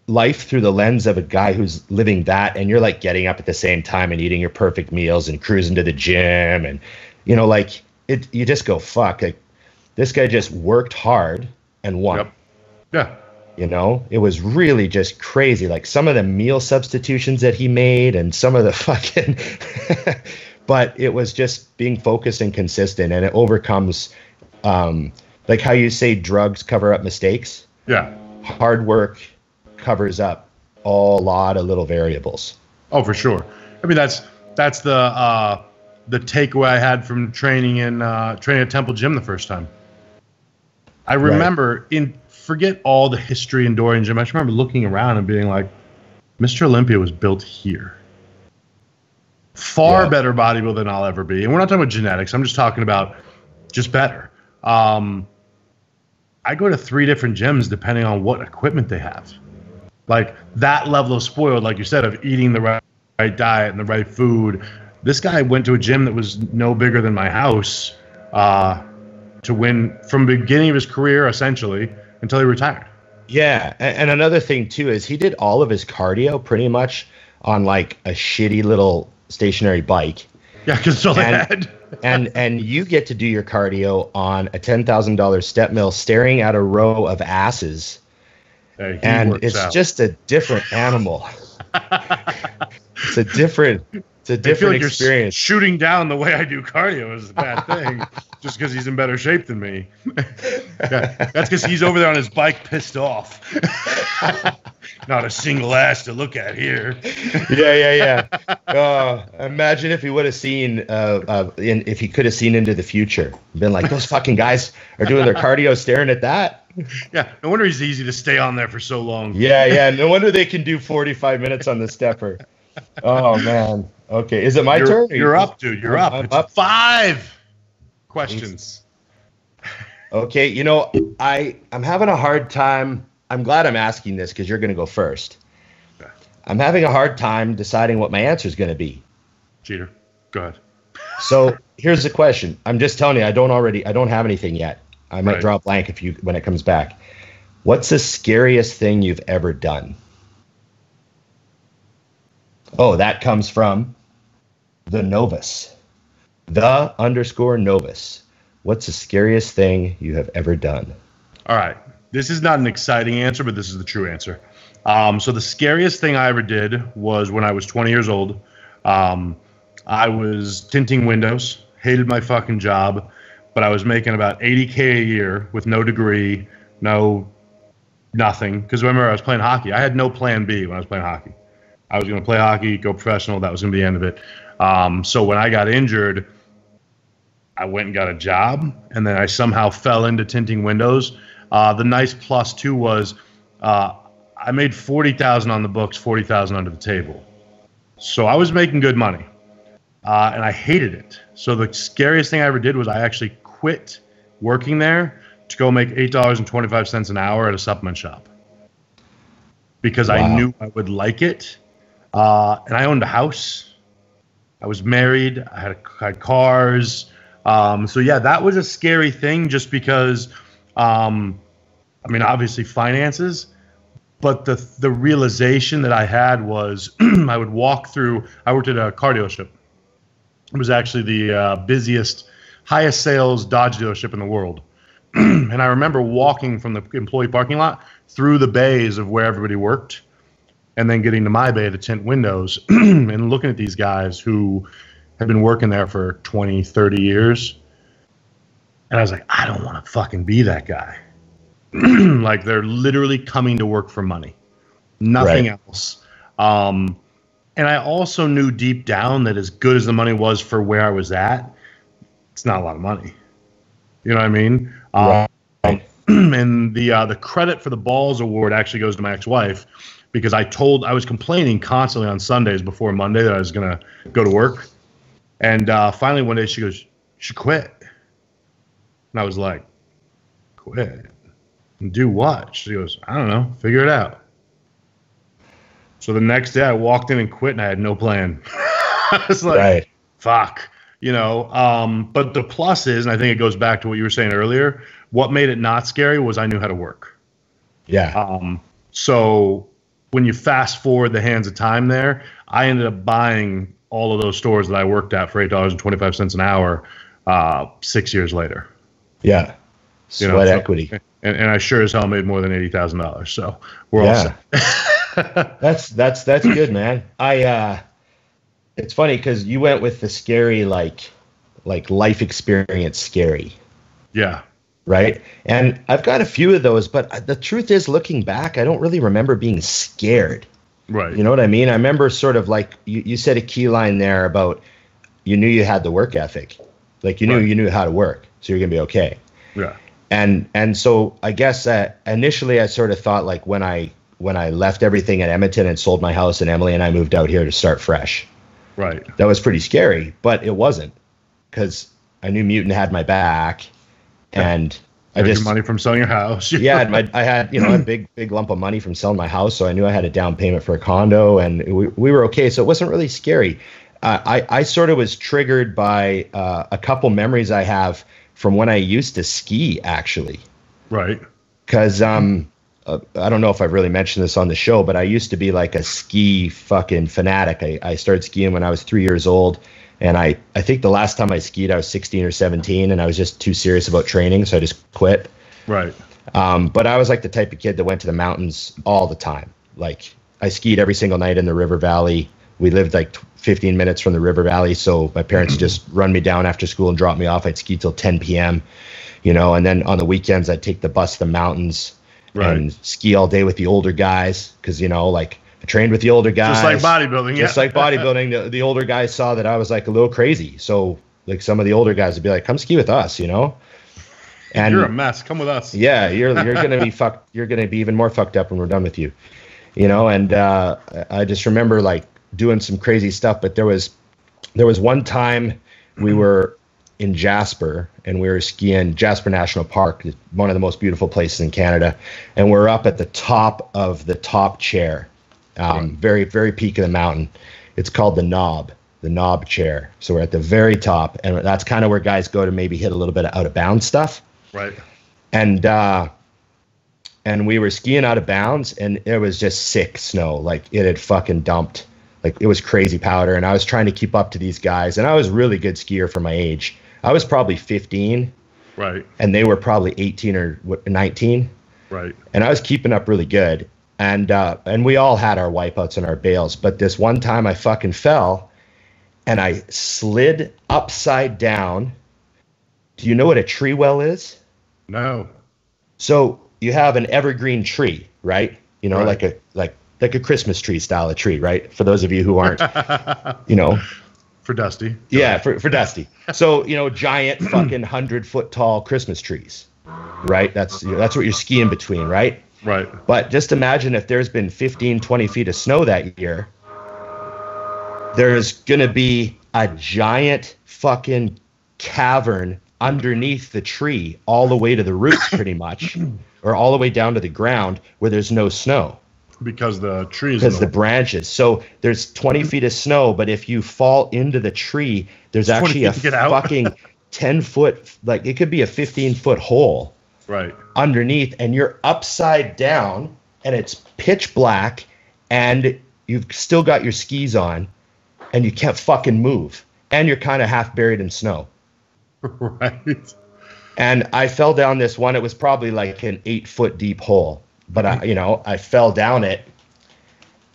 life through the lens of a guy who's living that, and you're like getting up at the same time and eating your perfect meals and cruising to the gym, and you know, like it, you just go, fuck, like this guy just worked hard and won. Yep. Yeah. You know, it was really just crazy. Like some of the meal substitutions that he made, and some of the fucking, but it was just being focused and consistent, and it overcomes, like how you say drugs cover up mistakes. Yeah. Hard work covers up a lot of little variables. Oh, for sure. I mean, that's the takeaway I had from training at Temple Gym the first time. I remember forget all the history in Dorian Gym. I just remember looking around and being like, Mr. Olympia was built here. Far better bodybuilder than I'll ever be. And we're not talking about genetics. I'm just talking about just better. I go to 3 different gyms depending on what equipment they have. Like that level of spoiled, like you said, of eating the right diet and the right food. This guy went to a gym that was no bigger than my house to win from the beginning of his career, essentially, until he retired. Yeah, and another thing too is he did all of his cardio pretty much on like a shitty little stationary bike. Yeah, because it's all they had. and you get to do your cardio on a $10,000 step mill, staring at a row of asses, and it's just a different animal. It's a different experience. You're shooting down the way I do cardio is a bad thing, just because he's in better shape than me. Yeah, that's because he's over there on his bike, pissed off. Not a single ass to look at here. Yeah. Imagine if he would have seen, if he could have seen into the future, been like, those fucking guys are doing their cardio staring at that. Yeah, no wonder he's easy to stay on there for so long. Yeah, no wonder they can do 45 minutes on the stepper. Oh man. Okay, is it my turn? You're up, dude. You're up. It's up. 5 questions. Okay, you know, I'm having a hard time. I'm glad I'm asking this because you're going to go first. Okay. I'm having a hard time deciding what my answer is going to be. Cheater. Go ahead. So here's the question. I'm just telling you, I don't have anything yet. I might draw a blank when it comes back. What's the scariest thing you've ever done? Oh, that comes from the Novus. The_Novus. What's the scariest thing you have ever done? All right. This is not an exciting answer, but this is the true answer. So the scariest thing I ever did was when I was 20 years old. I was tinting windows, hated my fucking job, but I was making about $80K a year with no degree, nothing. Because remember, I was playing hockey. I had no plan B when I was playing hockey. I was going to play hockey, go professional. That was going to be the end of it. So when I got injured, I went and got a job, and then I somehow fell into tinting windows. The nice plus two was I made $40,000 on the books, $40,000 under the table. So I was making good money, and I hated it. So the scariest thing I ever did was I actually quit working there to go make $8.25 an hour at a supplement shop because I knew I would like it. And I owned a house. I was married. I had cars. So yeah, that was a scary thing just because, obviously finances, but the realization that I had was I would walk through, I worked at a car dealership. It was actually the busiest, highest sales Dodge dealership in the world. And I remember walking from the employee parking lot through the bays of where everybody worked and then getting to my bay to tint windows and looking at these guys who had been working there for 20, 30 years. And I was like, I don't want to fucking be that guy. Like, they're literally coming to work for money. Nothing else. And I also knew deep down that as good as the money was for where I was at, it's not a lot of money. You know what I mean? Right. And the credit for the balls award actually goes to my ex-wife, because I was complaining constantly on Sundays before Monday that I was going to go to work. And finally one day she goes, "You should quit." And I was like, "Quit? And do what?" She goes, "I don't know. Figure it out." So the next day I walked in and quit, and I had no plan. I was like, Right. Fuck. But the plus is, and I think it goes back to what you were saying earlier, what made it not scary was I knew how to work. Yeah. So when you fast forward the hands of time there, I ended up buying all of those stores that I worked at for $8.25 an hour 6 years later. Yeah. Sweat equity. And I sure as hell made more than $80,000. So we're all set. That's good, man. It's funny because you went with the scary, like life experience scary. Yeah. Right. And I've got a few of those, but the truth is, looking back, I don't really remember being scared. Right. You know what I mean? I remember sort of like you said a key line there about you knew you had the work ethic. Like you knew how to work, so you're going to be okay. Yeah. And so I guess initially I sort of thought like when I left everything at Edmonton and sold my house, and Emily and I moved out here to start fresh. Right. That was pretty scary, but it wasn't, because I knew Mutant had my back, and I just your money from selling your house. Yeah, I had a big lump of money from selling my house, so I knew I had a down payment for a condo, and we were okay. So it wasn't really scary. I sort of was triggered by a couple memories I have from when I used to ski, actually. Right. Because I don't know if I've really mentioned this on the show, but I used to be like a ski fucking fanatic. I started skiing when I was 3 years old. And I think the last time I skied, I was 16 or 17, and I was just too serious about training, so I just quit. Right. But I was like the type of kid that went to the mountains all the time. Like I skied every single night in the river valley. We lived like 15 minutes from the river valley, so my parents just run me down after school and drop me off. I'd ski till 10 p.m., and then on the weekends I'd take the bus to the mountains. Right. And ski all day with the older guys, because like I trained with the older guys. Just like bodybuilding. Just like bodybuilding. The older guys saw that I was like a little crazy, so like some of the older guys would be like, "Come ski with us," And you're a mess. Come with us. Yeah, you're gonna be fucked. You're gonna be even more fucked up when we're done with you. And I just remember like doing some crazy stuff. But there was one time we were in Jasper, and we were skiing Jasper National Park, one of the most beautiful places in Canada, and we're up at the top of the top chair, very, very peak of the mountain. It's called the knob chair. So we're at the very top, and that's kind of where guys go to maybe hit a little bit of out of bounds stuff. Right. And we were skiing out of bounds, and it was just sick snow. Like it had fucking dumped. Like it was crazy powder, and I was trying to keep up to these guys, and I was a really good skier for my age. I was probably 15. Right. And they were probably 18 or 19. Right. And I was keeping up really good. And we all had our wipeouts and our bails. But this one time I fucking fell, and I slid upside down. Do you know what a tree well is? No. So you have an evergreen tree, right? Right. like a Christmas tree style of tree, right? For those of you who aren't, For Dusty. Yeah, for Dusty. So, giant fucking 100-foot tall Christmas trees, right? That's what you're skiing between, right? Right. But just imagine if there's been 15, 20 feet of snow that year, there's going to be a giant fucking cavern underneath the tree all the way to the roots pretty much, or all the way down to the ground where there's no snow. Because the trees. Because the branches. So there's 20 feet of snow, but if you fall into the tree, there's actually a fucking 10-foot, like it could be a 15-foot hole. Right. Underneath, and you're upside down, and it's pitch black, and you've still got your skis on, and you can't fucking move, and you're kind of half buried in snow. Right. And I fell down this one. It was probably like an 8-foot deep hole. But I fell down it,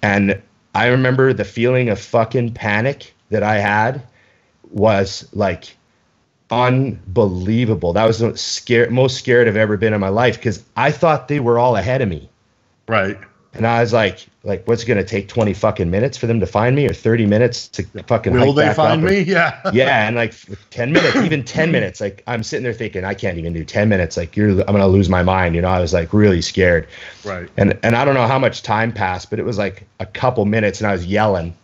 and I remember the feeling of fucking panic that I had was like unbelievable. That was the most scared I've ever been in my life, because I thought they were all ahead of me. Right. And I was like, what's it going to take 20 fucking minutes for them to find me, or 30 minutes to fucking Will hike they back find up? me? Yeah. Yeah. And like 10 minutes, even 10 minutes, like I'm sitting there thinking, I can't even do 10 minutes. Like I'm going to lose my mind. You know, I was like really scared. Right. And I don't know how much time passed, but it was like a couple minutes and I was yelling.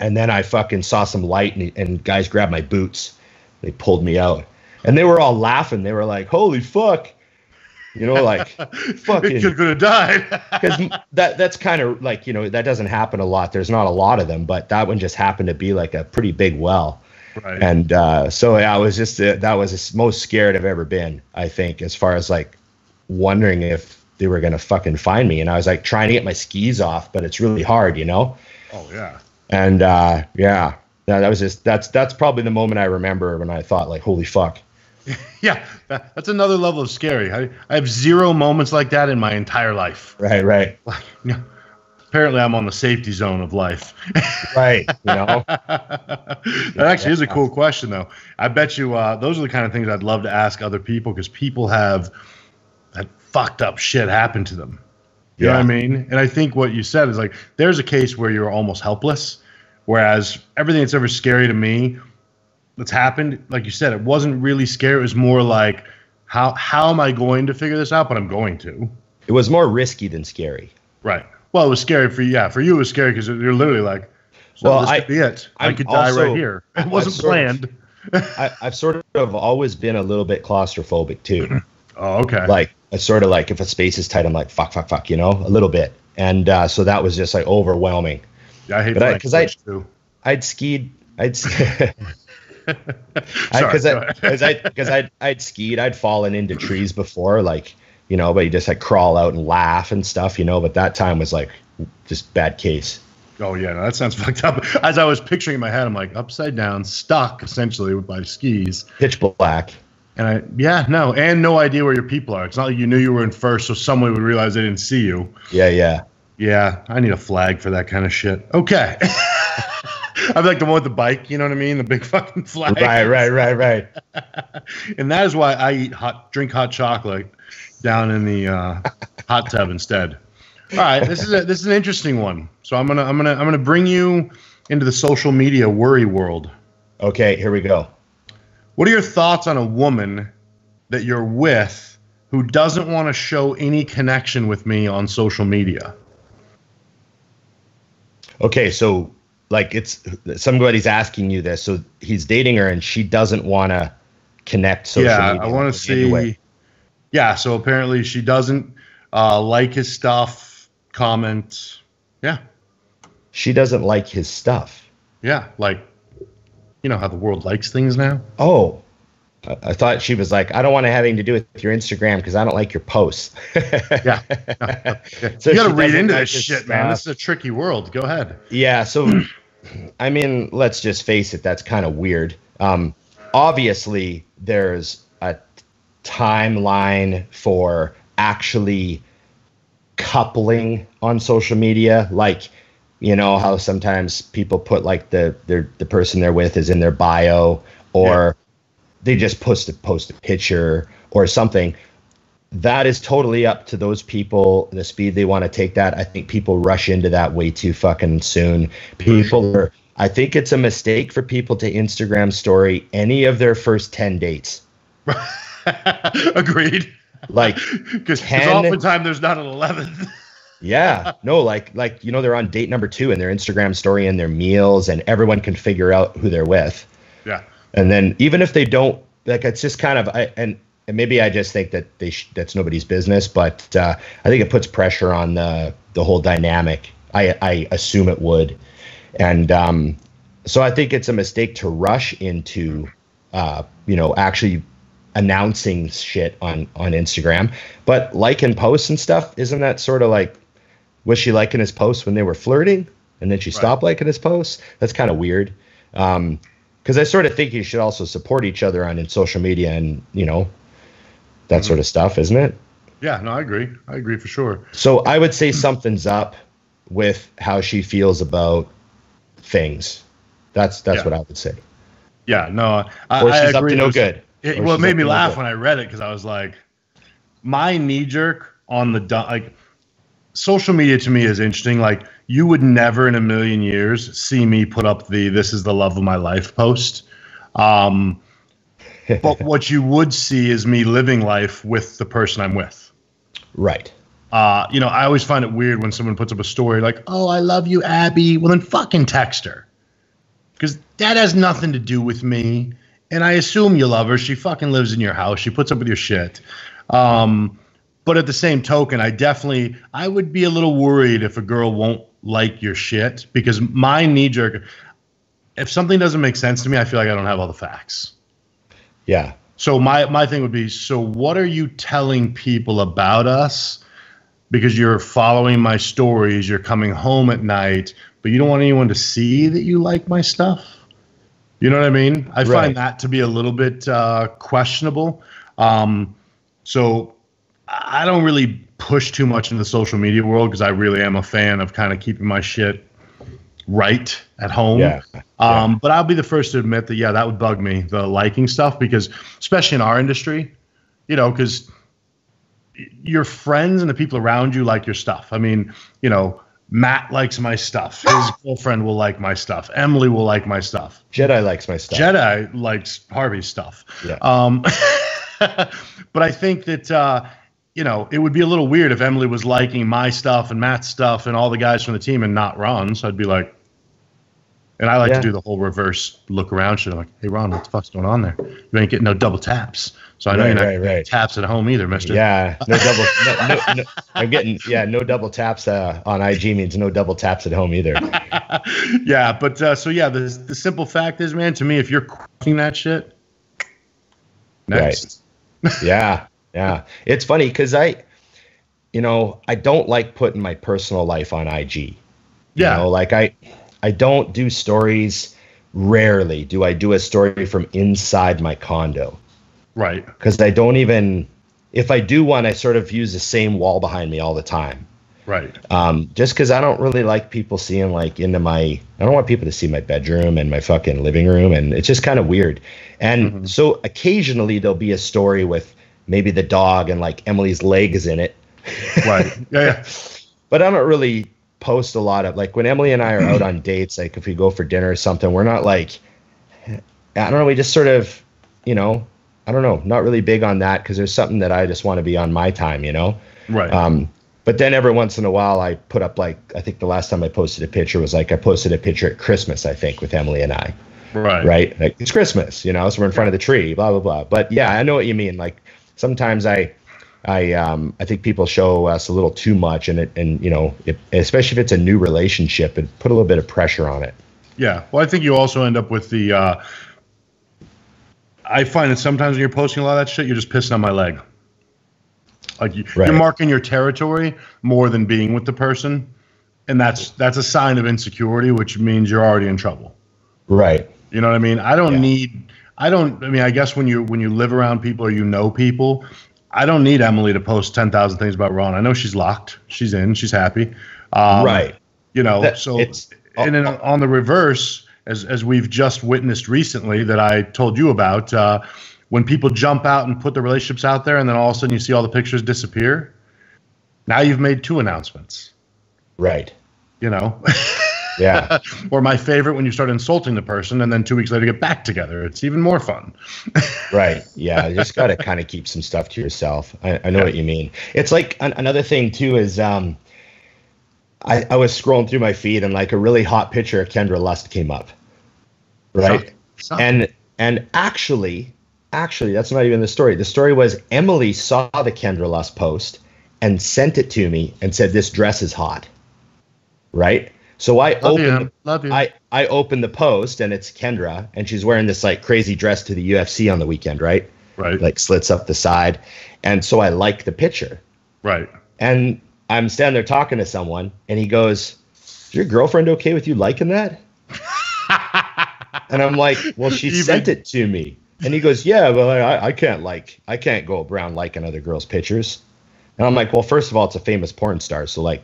And then I fucking saw some light and guys grabbed my boots. They pulled me out and they were all laughing. They were like, holy fuck. You know, like fucking could have died. Because that's kind of like, you know, that doesn't happen a lot. There's not a lot of them, but that one just happened to be like a pretty big well. Right. And so yeah, I was just that was the most scared I've ever been, I think, as far as like wondering if they were gonna fucking find me. And I was like trying to get my skis off, but it's really hard, you know. Oh yeah. And yeah, that was just that's probably the moment I remember when I thought like, holy fuck. Yeah, that's another level of scary. I have zero moments like that in my entire life. Right. Like, you know, apparently, I'm on the safety zone of life. Right. You know, that actually is a cool question, though. I bet you those are the kind of things I'd love to ask other people, because people have that fucked up shit happen to them. You know what I mean? And I think what you said is like, there's a case where you're almost helpless, whereas everything that's ever scary to me that's happened, like you said, it wasn't really scary. It was more like, how am I going to figure this out? But I'm going to. It was more risky than scary. Right. Well, it was scary for you. Yeah, for you it was scary because you're literally like, so this could be it. I could die right here. It wasn't planned. I've sort of always been a little bit claustrophobic too. Oh, okay. Like I sort of like if a space is tight, I'm like fuck, you know, a little bit. And so that was just like overwhelming. Yeah, I hate because too. I'd skied. I'd skied, I'd fallen into trees before, like, you know, but you just like crawl out and laugh and stuff, you know, but that time was like just bad case. Oh yeah, no, that sounds fucked up. As I was picturing in my head, I'm like upside down, stuck essentially with my skis. Pitch black. And no idea where your people are. It's not like you knew you were in first, so someone would realize they didn't see you. Yeah. Yeah, I need a flag for that kind of shit. Okay. I'm like the one with the bike, you know what I mean? The big fucking flag. Right. And that is why I drink hot chocolate down in the hot tub instead. All right, this is an interesting one. So I'm gonna bring you into the social media worry world. Okay, here we go. What are your thoughts on a woman that you're with who doesn't want to show any connection with me on social media? Okay, so like it's somebody's asking you this, so he's dating her and she doesn't want to connect social media. I want to see. Anyway. Yeah, so apparently she doesn't like his stuff, comment. Yeah. She doesn't like his stuff. Yeah, like, you know how the world likes things now? Oh, I thought she was like, I don't want to have anything to do with your Instagram because I don't like your posts. Yeah. No. So you got to read into this shit, man. This is a tricky world. Go ahead. Yeah, so, I mean, let's just face it. That's kind of weird. Obviously, there's a timeline for actually coupling on social media. Like, you know how sometimes people put like the person they're with is in their bio, or they just post a picture or something. That is totally up to those people, the speed they want to take that. I think people rush into that way too fucking soon. I think it's a mistake for people to Instagram story any of their first 10 dates. Agreed. Like, because oftentimes there's not an 11th. Yeah, no, like you know, they're on date number 2 and their Instagram story and their meals, and everyone can figure out who they're with. Yeah. And then even if they don't, like, it's just kind of, and maybe I just think that that's nobody's business, but I think it puts pressure on the whole dynamic. I assume it would. And so I think it's a mistake to rush into, you know, actually announcing shit on Instagram. But liking posts and stuff, isn't that sort of like, was she liking his posts when they were flirting and then she stopped liking his posts? That's kind of weird. Because I sort of think you should also support each other on in social media and, you know, that sort of stuff, isn't it? Yeah, no, I agree. I agree for sure. So I would say something's up with how she feels about things. That's what I would say. Yeah, no, or she's up to no good. It made me laugh when I read it because I was like, my knee jerk on the like, social media to me is interesting. Like, you would never in a million years see me put up the "this is the love of my life" post. But what you would see is me living life with the person I'm with. Right. You know, I always find it weird when someone puts up a story like, "Oh, I love you, Abby." Well, then fucking text her, because that has nothing to do with me. And I assume you love her. She fucking lives in your house. She puts up with your shit. But at the same token, I would be a little worried if a girl won't like your shit, because my knee jerk, if something doesn't make sense to me, I feel like I don't have all the facts. Yeah. So my thing would be, so what are you telling people about us? Because you're following my stories, you're coming home at night, but you don't want anyone to see that you like my stuff. You know what I mean? I find that to be a little bit questionable. So I don't really push too much into the social media world, because I really am a fan of kind of keeping my shit right at home. Yeah. But I'll be the first to admit that, that would bug me, the liking stuff, because especially in our industry, you know, because your friends and the people around you like your stuff. I mean, you know, Matt likes my stuff. His girlfriend will like my stuff. Emily will like my stuff. Jedi likes my stuff. Jedi likes Harvey's stuff. Yeah. But I think that, you know, it would be a little weird if Emily was liking my stuff and Matt's stuff and all the guys from the team and not Ron. So I'd be like, and I like to do the whole reverse look around shit. I'm like, hey, Ron, what the fuck's going on there? You ain't getting no double taps. So I know you're not getting taps at home either, mister. Yeah, no double. No, I'm getting, no double taps on IG means no double taps at home either. Yeah, but so the simple fact is, man, to me, if you're cooking that shit, next. Right. Yeah. It's funny because I don't like putting my personal life on IG. You know, like I don't do stories. Rarely do I do a story from inside my condo. Right. Because I don't even, if I do one, I sort of use the same wall behind me all the time. Right. Just because I don't really like people seeing like into I don't want people to see my bedroom and my fucking living room, and it's just kind of weird. And so occasionally there'll be a story with maybe the dog and like Emily's leg is in it. Right. Yeah. But I don't really post a lot of, like, when Emily and I are out on dates, like if we go for dinner or something, we're not like, I don't know, we just sort of, you know, I don't know, not really big on that, because there's something that I just want to be on my time, you know? Right. But then every once in a while I put up, like, I think the last time I posted a picture was like, I posted a picture at Christmas, I think, with Emily and I. Right. Like, it's Christmas, you know, so we're in front of the tree, blah, blah, blah. But yeah, I know what you mean. Like, sometimes I think people show us a little too much, and you know, especially if it's a new relationship, it put a little bit of pressure on it. Yeah. Well, I think you also end up with the, I find that sometimes when you're posting a lot of that shit, you're just pissing on my leg. Like you're marking your territory more than being with the person. And that's a sign of insecurity, which means you're already in trouble. Right. You know what I mean? I guess when you live around people or you know people, I don't need Emily to post 10,000 things about Ron. I know she's locked. She's in. She's happy. Right. You know, and then on the reverse, as we've just witnessed recently that I told you about, when people jump out and put the relationships out there and then all of a sudden you see all the pictures disappear, now you've made 2 announcements. Right. You know? Yeah. Or my favorite, when you start insulting the person and then 2 weeks later get back together. It's even more fun. Right. Yeah. You just got to kind of keep some stuff to yourself. I know what you mean. It's like another thing too is I was scrolling through my feed and like a really hot picture of Kendra Lust came up. Right. And actually, that's not even the story. The story was Emily saw the Kendra Lust post and sent it to me and said, "This dress is hot." Right. So I opened the post and it's Kendra and she's wearing this like crazy dress to the UFC on the weekend, right? Right. Like slits up the side. And so I like the picture. Right. And I'm standing there talking to someone and he goes, "Is your girlfriend okay with you liking that?" And I'm like, "Well, she sent it to me." And he goes, "Yeah, well, I can't go around liking other girls' pictures." And I'm like, "Well, first of all, it's a famous porn star. So like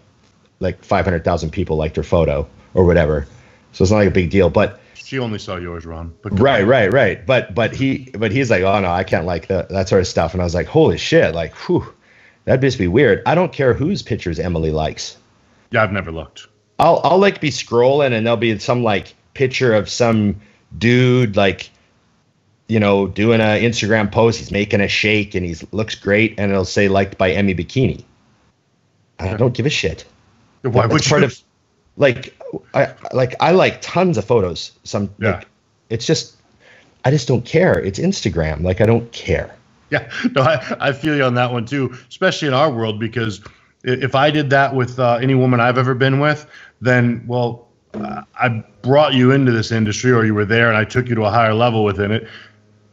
500,000 people liked her photo or whatever. So it's not like a big deal, but she only saw yours, Ron." But right. But he's like, "Oh no, I can't like that sort of stuff." And I was like, "Holy shit." Like, whew, That'd just be weird. I don't care whose pictures Emily likes. Yeah, I've never looked. I'll like be scrolling and there'll be some like picture of some dude like, you know, doing an Instagram post. He's making a shake and he looks great, and it'll say liked by Emmy Bikini. I don't give a shit. Why would you? Part of like I like tons of photos. Like, it's just I just don't care. It's Instagram. Like I don't care. Yeah, no, I feel you on that one too, especially in our world, because if I did that with any woman I've ever been with, then, well, I brought you into this industry, or you were there and I took you to a higher level within it.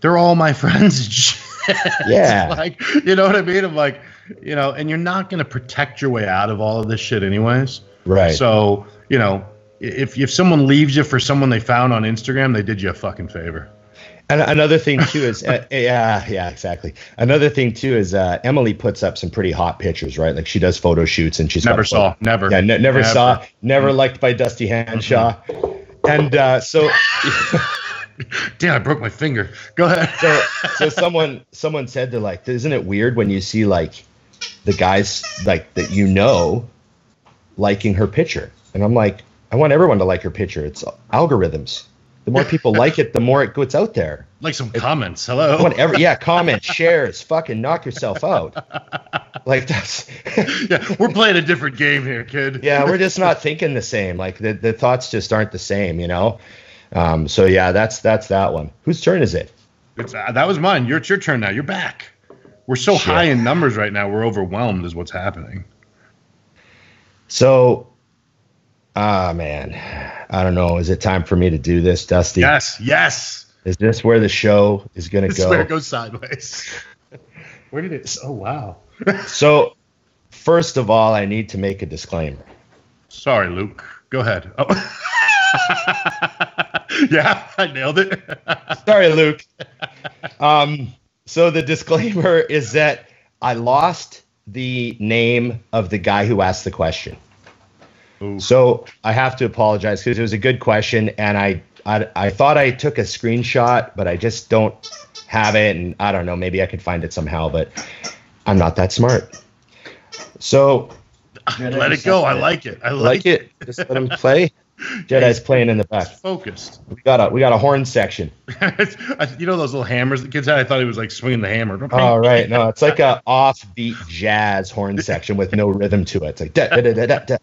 They're all my friends and shit. Yeah. Like, you know what I mean? I'm like, you know, and you're not going to protect your way out of all of this shit anyways. Right. So, you know, if someone leaves you for someone they found on Instagram, they did you a fucking favor. And another thing too is, yeah, exactly. Another thing too is Emily puts up some pretty hot pictures, right? Like she does photo shoots, and she's never liked by Dusty Hanshaw, and so. Damn, I broke my finger. Go ahead. So someone said they're like, isn't it weird when you see like the guys like that liking her picture? And I'm like, I want everyone to like her picture. It's algorithms. The more people like it, the more it gets out there. Like some comments. Hello. Comments, shares, fucking knock yourself out. Like that's. Yeah, we're playing a different game here, kid. Yeah, we're just not thinking the same. Like the thoughts just aren't the same, you know. So yeah, that's that one. Whose turn is it? That was mine. It's your turn now. You're back. We're so high in numbers right now. We're overwhelmed is what's happening. So, man, I don't know. Is it time for me to do this, Dusty? Yes. Is this where the show is going to go? This is where it goes sideways. Where did it? Oh, wow. So, first of all, I need to make a disclaimer. Sorry, Luke. Go ahead. Oh. Yeah, I nailed it. Sorry, Luke. So the disclaimer is that I lost the name of the guy who asked the question. Ooh. So I have to apologize because it was a good question, and I thought I took a screenshot, but I just don't have it, and I don't know, maybe I could find it somehow, but I'm not that smart. So let it go. I like it. I like it. Just let him play. Jedi's playing in the back. Focused. We got a horn section. You know those little hammers the kids had? I thought he was like swinging the hammer. Oh, right. No, it's like a offbeat jazz horn section with no rhythm to it. It's like da da da da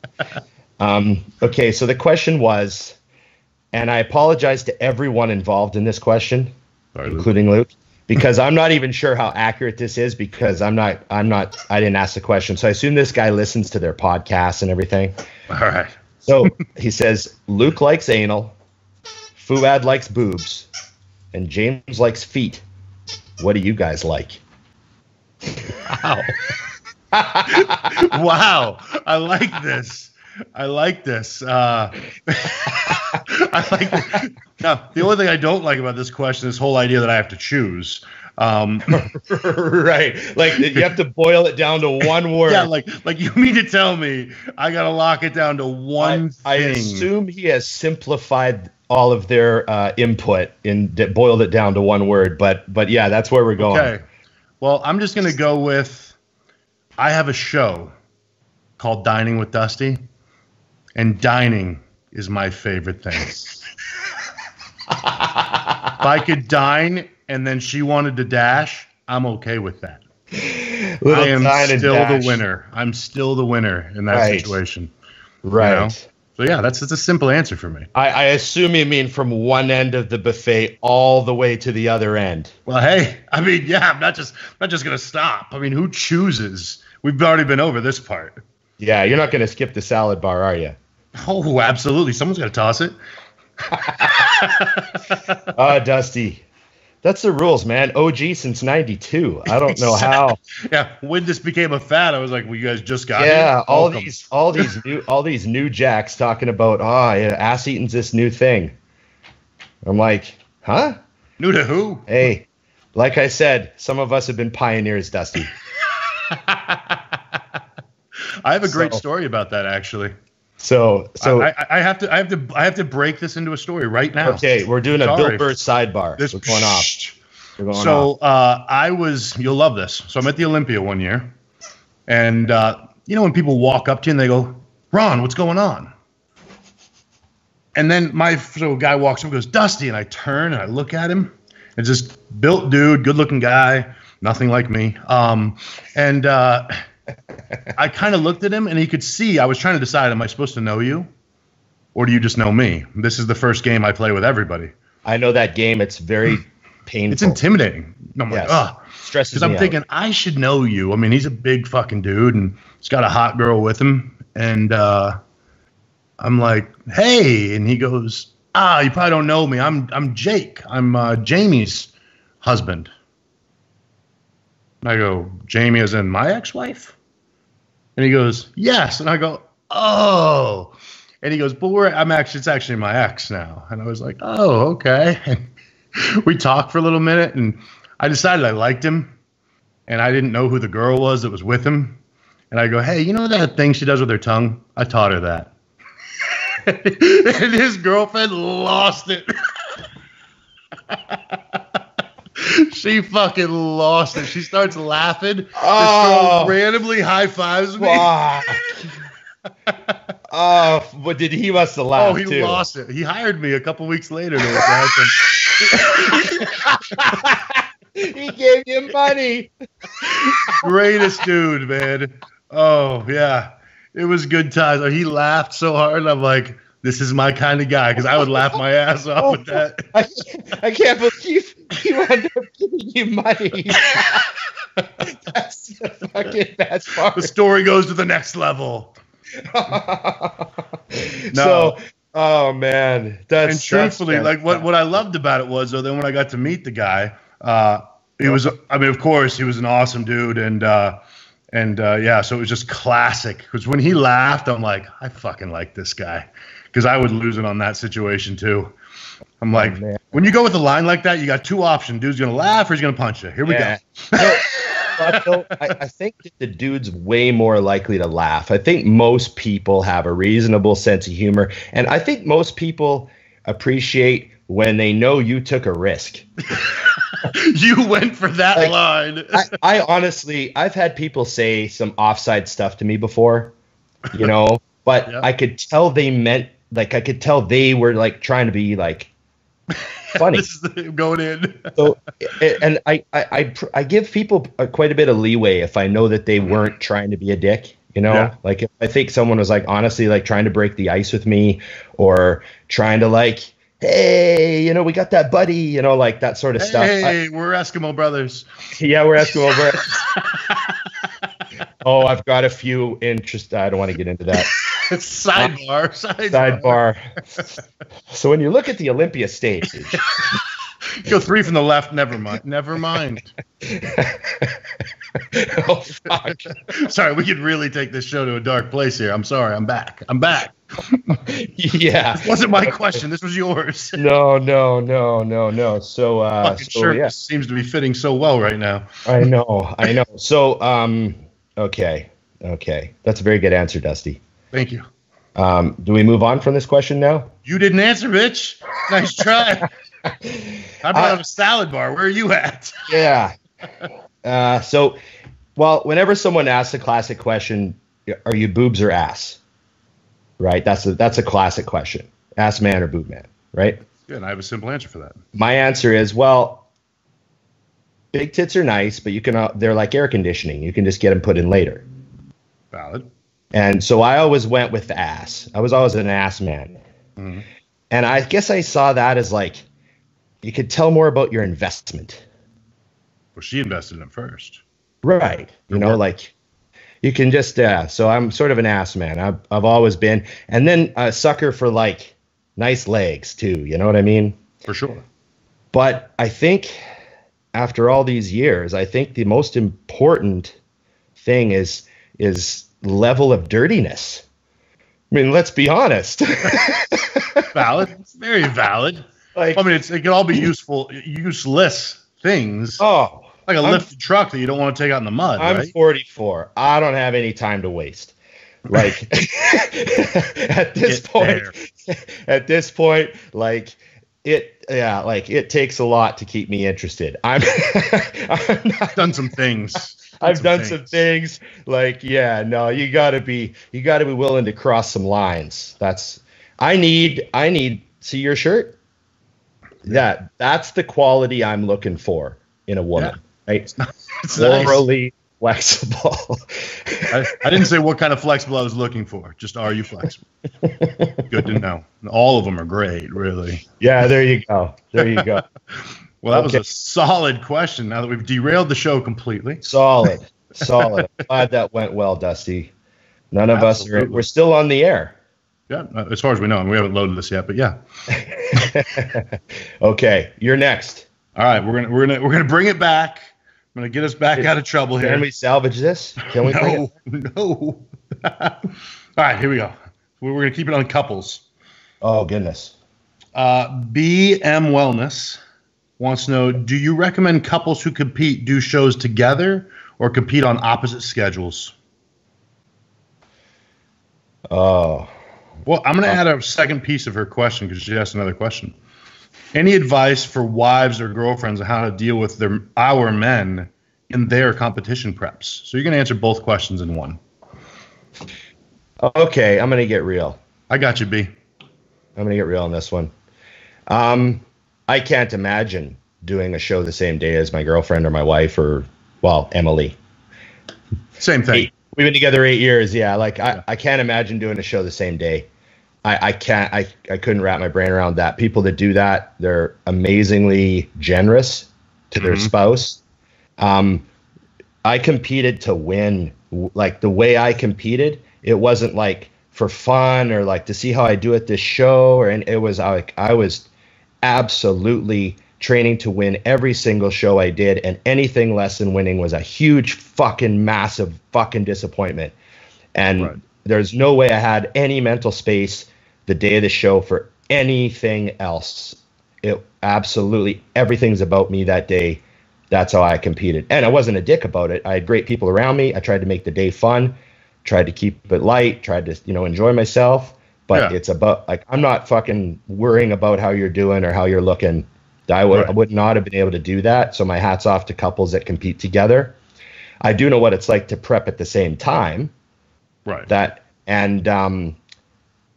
da. Okay, so the question was, and I apologize to everyone involved in this question, including Luke, because I'm not even sure how accurate this is because I didn't ask the question. So I assume this guy listens to their podcasts and everything. All right. So he says, Luke likes anal, Fuad likes boobs, and James likes feet. What do you guys like? Wow. Wow. I like this. I like this. I like this. Now, the only thing I don't like about this question is this whole idea that I have to choose. Right, like you have to boil it down to one word. Yeah, like you mean to tell me I gotta lock it down to one thing. I assume he has simplified all of their input and boiled it down to one word, but yeah, that's where we're going. Okay, well, I'm just gonna go with I have a show called Dining with Dusty, and dining is my favorite thing. If I could dine and then she wanted to dash, I'm okay with that. I am still the winner. I'm still the winner in that situation. Right. You know? So yeah, that's a simple answer for me. I assume you mean from one end of the buffet all the way to the other end. Well, hey, I mean, yeah, I'm not just gonna stop. I mean, who chooses? We've already been over this part. Yeah, you're not gonna skip the salad bar, are you? Oh, absolutely. Someone's gonna toss it. Dusty. That's the rules, man. OG since 92. I don't know how. Yeah, when this became a fad, I was like, well, you guys just got it? Yeah, all these new jacks talking about, ass eating's this new thing. I'm like, huh? New to who? Hey, like I said, some of us have been pioneers, Dusty. I have a great story about that, actually. So I have to break this into a story right now. Okay, we're doing a Bill Burr sidebar. We're going off. You'll love this. So I'm at the Olympia one year, And when people walk up to you and they go, Ron, what's going on? And then so a guy walks up and goes, Dusty, and I turn and I look at him. It's this built dude, good-looking guy, nothing like me. And I kind of looked at him, and he could see. I was trying to decide, am I supposed to know you, or do you just know me? This is the first game I play with everybody. I know that game. It's very painful. It's intimidating. I'm like, ugh. Stresses me Because I'm thinking, I should know you. I mean, he's a big fucking dude, and he's got a hot girl with him. And I'm like, hey. And he goes, you probably don't know me. I'm Jake. I'm Jamie's husband. And I go, Jamie as in my ex-wife? And he goes, yes. And I go, oh. And he goes, but it's actually my ex now. And I was like, oh, okay. And we talked for a little minute, and I decided I liked him, and I didn't know who the girl was that was with him. And I go, hey, you know that thing she does with her tongue? I taught her that. And his girlfriend lost it. She fucking lost it. She starts laughing. This girl randomly high fives me. But he must have laughed too. He lost it. He hired me a couple weeks later to help him. He gave you money. Greatest dude, man. Oh, yeah. It was good times. He laughed so hard, and I'm like, this is my kind of guy, because I would laugh my ass off with that. I can't believe he wound up giving you money. That's the fucking best part. The story goes to the next level. So, oh, man. And truthfully, what I loved about it was, though, then when I got to meet the guy, he was, of course, he was an awesome dude, and so it was just classic. Because when he laughed, I'm like, I fucking like this guy, because I would lose it on that situation too. I'm like, when you go with a line like that, you got two options: dude's gonna laugh or he's gonna punch you. Here we go. I think that the dude's way more likely to laugh. I think most people have a reasonable sense of humor, and I think most people appreciate when they know you took a risk. You went for that line. I honestly, I've had people say some offside stuff to me before, but yeah. I could tell they meant, I could tell they were trying to be funny. This is going in. So, and I give people quite a bit of leeway if I know that they weren't trying to be a dick. Yeah. If I think someone was honestly trying to break the ice with me, or trying to hey, we got that buddy, that sort of stuff. Hey, we're Eskimo brothers. Yeah, we're Eskimo brothers. Oh, I've got a few interests. I don't want to get into that. Sidebar. So when you look at the Olympia stage, go 3 from the left. Never mind. Oh, fuck. Sorry, we could really take this show to a dark place here. I'm sorry. I'm back. Yeah. This wasn't my question. This was yours. No. So, This seems to be fitting so well right now. I know. So, okay. That's a very good answer, Dusty. Thank you. Do we move on from this question now? You didn't answer, bitch. Nice try. I brought up a salad bar. Where are you at? Yeah. Whenever someone asks a classic question, are you boobs or ass? Right? That's a classic question. Ass man or boob man, right? Good. I have a simple answer for that. My answer is, big tits are nice, but they're like air conditioning. You can just get them put in later. Valid. And so I always went with the ass. I was always an ass man. Mm-hmm. And I guess I saw that as you could tell more about your investment. Well, she invested in it first. Right. You can just, so I'm sort of an ass man. I've always been. And then a sucker for nice legs too. You know what I mean? For sure. But I think after all these years, I think the most important thing is level of dirtiness. I mean, let's be honest. Valid. It's very valid. It can all be useless things. Oh. Like a lifted truck that you don't want to take out in the mud. I'm 44. I don't have any time to waste. At this point, it takes a lot to keep me interested. I'm done some things. I've done some things like, yeah, no, you gotta be willing to cross some lines. I need, see your shirt? That's the quality I'm looking for in a woman, right? It's morally flexible. I didn't say what kind of flexible I was looking for. Just, are you flexible? Good to know. All of them are great, really. Yeah, there you go. Well, that was a solid question. Now that we've derailed the show completely. Solid. Glad that went well, Dusty. None of us we're still on the air. Yeah, as far as we know, and we haven't loaded this yet, but yeah. Okay, you're next. All right, we're gonna bring it back. I'm gonna get us back out of trouble here. Can we salvage this? Can we? No. All right, here we go. We're gonna keep it on couples. Oh goodness. BM Wellness wants to know: do you recommend couples who compete do shows together or compete on opposite schedules? Oh. Well, I'm going to add a second piece of her question because she asked another question. Any advice for wives or girlfriends on how to deal with our men in their competition preps? So you're going to answer both questions in one. Okay, I'm going to get real. I got you, B. I'm going to get real on this one. I can't imagine doing a show the same day as my girlfriend or my wife or, well, Emily. Same thing. We've been together 8 years. Yeah, I can't imagine doing a show the same day. I couldn't wrap my brain around that. People that do that, they're amazingly generous to their spouse. I competed to win. Like the way I competed, it wasn't like for fun or like to see how I do at this show, and it was like I was absolutely training to win every single show I did, and anything less than winning was a huge fucking massive fucking disappointment. And there's no way I had any mental space the day of the show for anything else. It absolutely everything's about me that day. That's how I competed. And I wasn't a dick about it. I had great people around me. I tried to make the day fun, tried to keep it light, tried to, enjoy myself. But it's about, like, I'm not fucking worrying about how you're doing or how you're looking. I would not have been able to do that. So my hat's off to couples that compete together. I do know what it's like to prep at the same time. Right.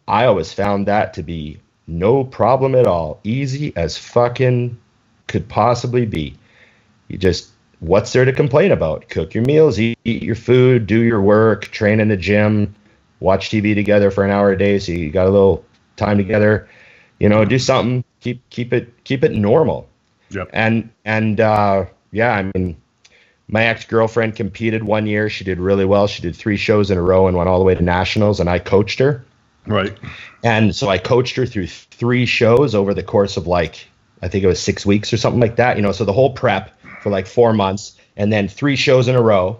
I always found that to be no problem at all. Easy as fucking could possibly be. You just, what's there to complain about? Cook your meals, eat your food, do your work, train in the gym, watch TV together for an hour a day. So you got a little time together, do something, keep it normal. Yep. And I mean, my ex-girlfriend competed one year. She did really well. She did 3 shows in a row and went all the way to nationals, and I coached her. Right. And so I coached her through 3 shows over the course of I think it was 6 weeks or something like that. So the whole prep for 4 months, and then 3 shows in a row.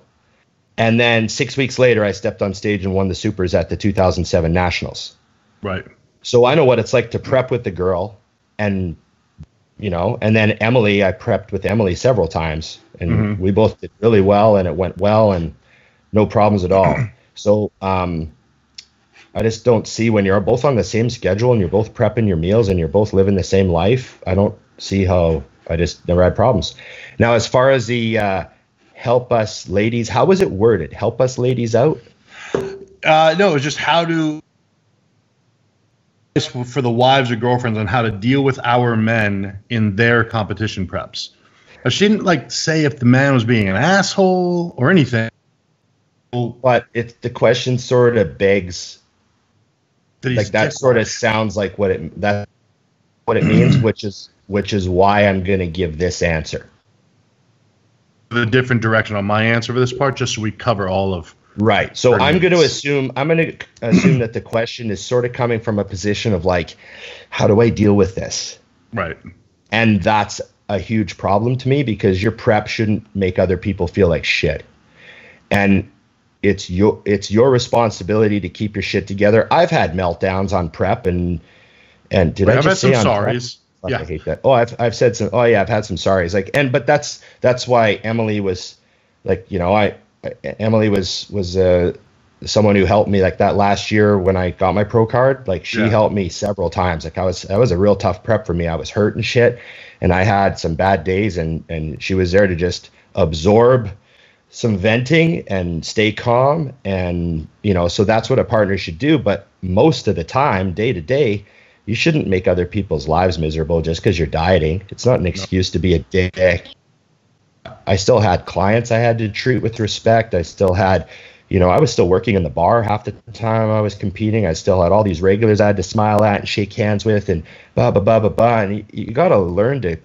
And then 6 weeks later, I stepped on stage and won the supers at the 2007 nationals. Right. So I know what it's like to prep with the girl, and then Emily, I prepped with Emily several times, and we both did really well, and it went well, and no problems at all. So, I just don't see, when you're both on the same schedule and you're both prepping your meals and you're both living the same life, I don't see how. I just never had problems. Now, as far as the help us ladies, how was it worded? Help us ladies out? No, it's just how to, for the wives or girlfriends, on how to deal with our men in their competition preps. Now, she didn't say if the man was being an asshole or anything. But the question sort of begs, that sort of sounds like what it means, which is why I'm going to give this answer. The different direction on my answer for this part, just so we cover all of. Right. So I'm going to assume that the question is sort of coming from a position of how do I deal with this? Right. And that's a huge problem to me, because your prep shouldn't make other people feel like shit. And it's your responsibility to keep your shit together. I've had meltdowns on prep, and did I just say on sorries? Yeah. I hate that. Oh, I've said some. Oh yeah, I've had some sorries. But that's why Emily was Emily was someone who helped me that last year when I got my pro card. She helped me several times. That was a real tough prep for me. I was hurt and shit, and I had some bad days, and she was there to just absorb some venting and stay calm. And, you know, so that's what a partner should do. But most of the time, day to day, you shouldn't make other people's lives miserable just because you're dieting. It's not an excuse to be a dick. I still had clients I had to treat with respect. I still had, you know, I was still working in the bar half the time I was competing. I still had all these regulars I had to smile at and shake hands with and blah, blah, blah, blah, blah. And you got to learn to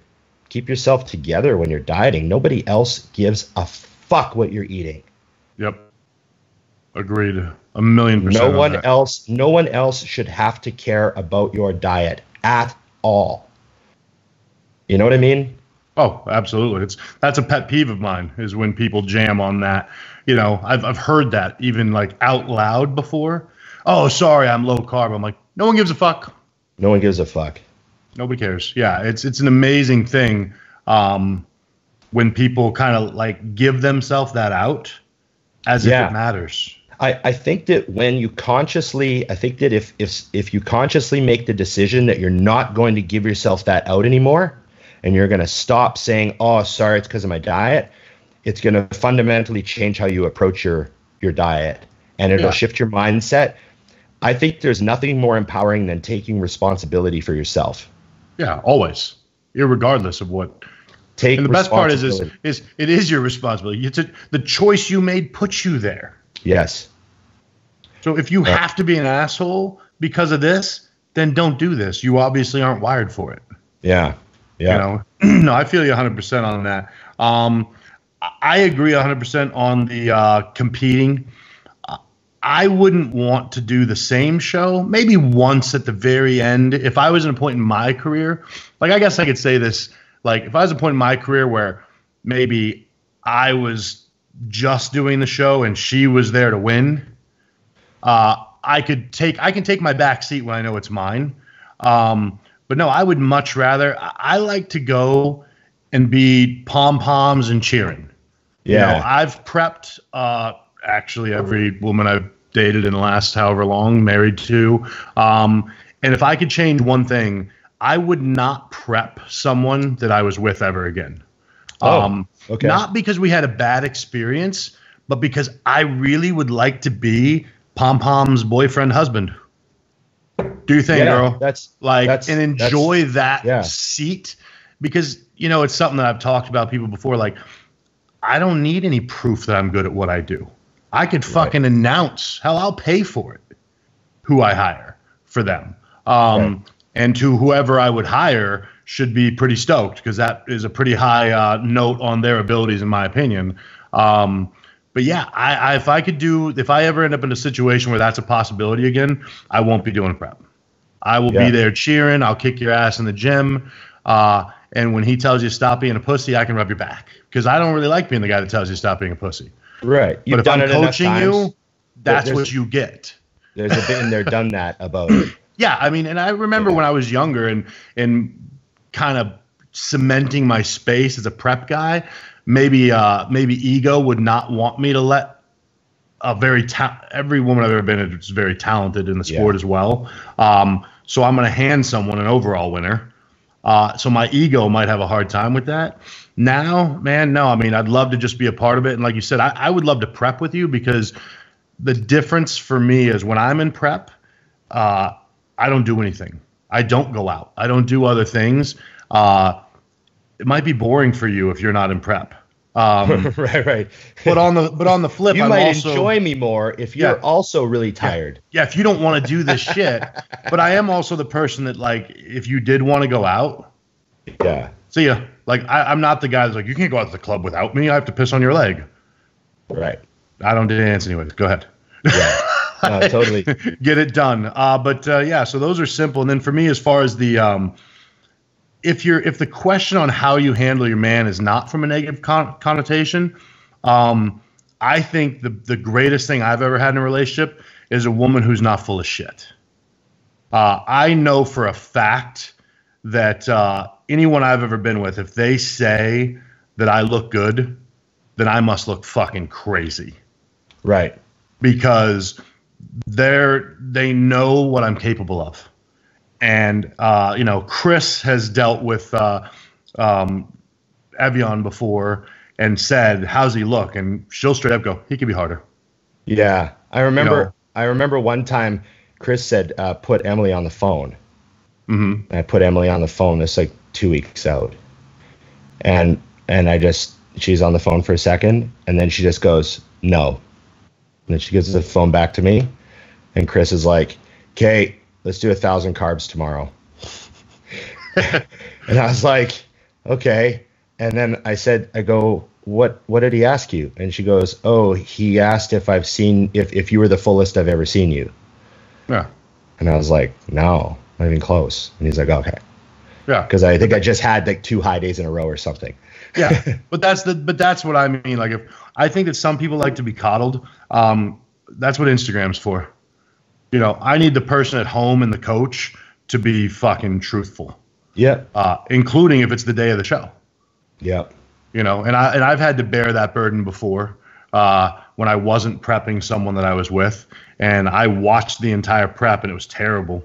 keep yourself together when you're dieting. Nobody else gives a fuck what you're eating. Yep. Agreed. 1,000,000%. No one else should have to care about your diet at all. You know what I mean? Oh, absolutely. That's a pet peeve of mine, is when people jam on that. You know, I've heard that even like out loud before. Oh, sorry, I'm low carb. I'm like, no one gives a fuck. No one gives a fuck. Nobody cares. Yeah, it's an amazing thing when people kind of like give themselves that out as if it matters. I think that when you consciously, I think that if you consciously make the decision that you're not going to give yourself that out anymore, and you're going to stop saying, oh, sorry, it's because of my diet, it's going to fundamentally change how you approach your diet, and it'll shift your mindset. I think there's nothing more empowering than taking responsibility for yourself. Yeah, always, irregardless of what. And the best part is it is your responsibility. The choice you made puts you there. Yes. So if you have to be an asshole because of this, then don't do this. You obviously aren't wired for it. Yeah. Yeah. You know, no, I feel you 100% on that. I agree 100% on the competing. I wouldn't want to do the same show, maybe once at the very end. If I was at a point in my career, like I guess I could say this, like if I was at a point in my career where maybe I was just doing the show and she was there to win, I can take my back seat when I know it's mine. But no, I would much rather. I like to go and be pom-poms and cheering. Yeah. You know, I've prepped actually every woman I've dated in the last however long, married to. And if I could change one thing, I would not prep someone that I was with ever again. Okay. Not because we had a bad experience, but because I really would like to be pom-pom's boyfriend, husband. Do your thing, girl. And enjoy that seat, because, you know, it's something that I've talked about people before. Like, I don't need any proof that I'm good at what I do. I could fucking announce, hell, I'll pay for it, who I hire for them. And to whoever I would hire should be pretty stoked, because that is a pretty high note on their abilities, in my opinion. But yeah, if I ever end up in a situation where that's a possibility again, I won't be doing prep. I will be there cheering. I'll kick your ass in the gym. And when he tells you stop being a pussy, I can rub your back, because I don't really like being the guy that tells you stop being a pussy. Right. But if I'm coaching you, that's what you get. There's a been there, done that about it. Yeah, I mean, and I remember when I was younger and kind of cementing my space as a prep guy, maybe ego would not want me to let every woman I've ever been with is very talented in the sport as well. So I'm going to hand someone an overall winner. So my ego might have a hard time with that. Now, man, no. I mean, I'd love to just be a part of it. And like you said, I would love to prep with you, because the difference for me is when I'm in prep, I don't do anything. I don't go out. I don't do other things. It might be boring for you if you're not in prep. Right. But on the flip, you might enjoy me more if you're also really tired. Yeah, if you don't want to do this shit. But I am also the person that, like, if you did want to go out, see ya. Like, I'm not the guy that's like, you can't go out to the club without me. I have to piss on your leg. Right. I don't dance anyways. Go ahead. Yeah. No, totally. Get it done. So those are simple. And then for me, as far as the if the question on how you handle your man is not from a negative connotation, I think the greatest thing I've ever had in a relationship is a woman who's not full of shit. I know for a fact that anyone I've ever been with, if they say that I look good, then I must look fucking crazy. Right. Because they know what I'm capable of. And, Chris has dealt with Evian before, and said, "How's he look?" And she'll straight up go, "He could be harder." Yeah, I remember one time Chris said, "Put Emily on the phone." Mm-hmm. And I put Emily on the phone. This like 2 weeks out, and she's on the phone for a second, and then she just goes, "No," and then she gives the phone back to me, and Chris is like, "Okay, let's do 1,000 carbs tomorrow." And I was like, "Okay." And then I go, what did he ask you? And she goes, "Oh, he asked if you were the fullest I've ever seen you." Yeah. And I was like, "No, not even close." And he's like, "Okay." Yeah. Because I think I just had like 2 high days in a row or something. Yeah. But that's what I mean. Like, if I think that some people like to be coddled, that's what Instagram's for. You know, I need the person at home and the coach to be fucking truthful. Yeah. Including if it's the day of the show. Yeah. You know, and I've had to bear that burden before when I wasn't prepping someone that I was with, and I watched the entire prep and it was terrible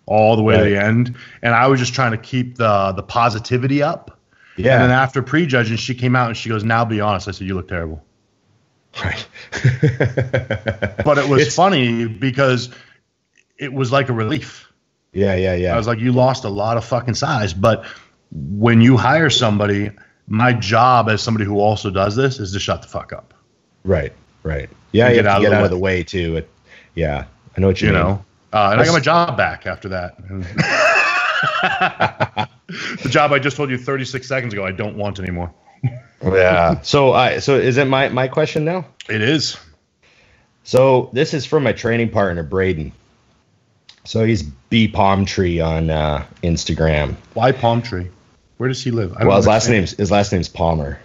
all the way to the end, and I was just trying to keep the positivity up. Yeah. And then after prejudging, she came out and she goes, "Now be honest." I said, "You look terrible." Right. But it was funny because it was like a relief. Yeah. I was like, "You lost a lot of fucking size," but when you hire somebody, my job as somebody who also does this is to shut the fuck up. Right. Yeah, you have to get out of the way too. Yeah, I know what you mean. Know, and I got my job back after that. The job I just told you 36 seconds ago I don't want anymore. Yeah. So is it my question now? It is. So this is from my training partner, Braden. So he's B Palm Tree on Instagram. Why Palm Tree? Where does he live? Well, his last name's Palmer.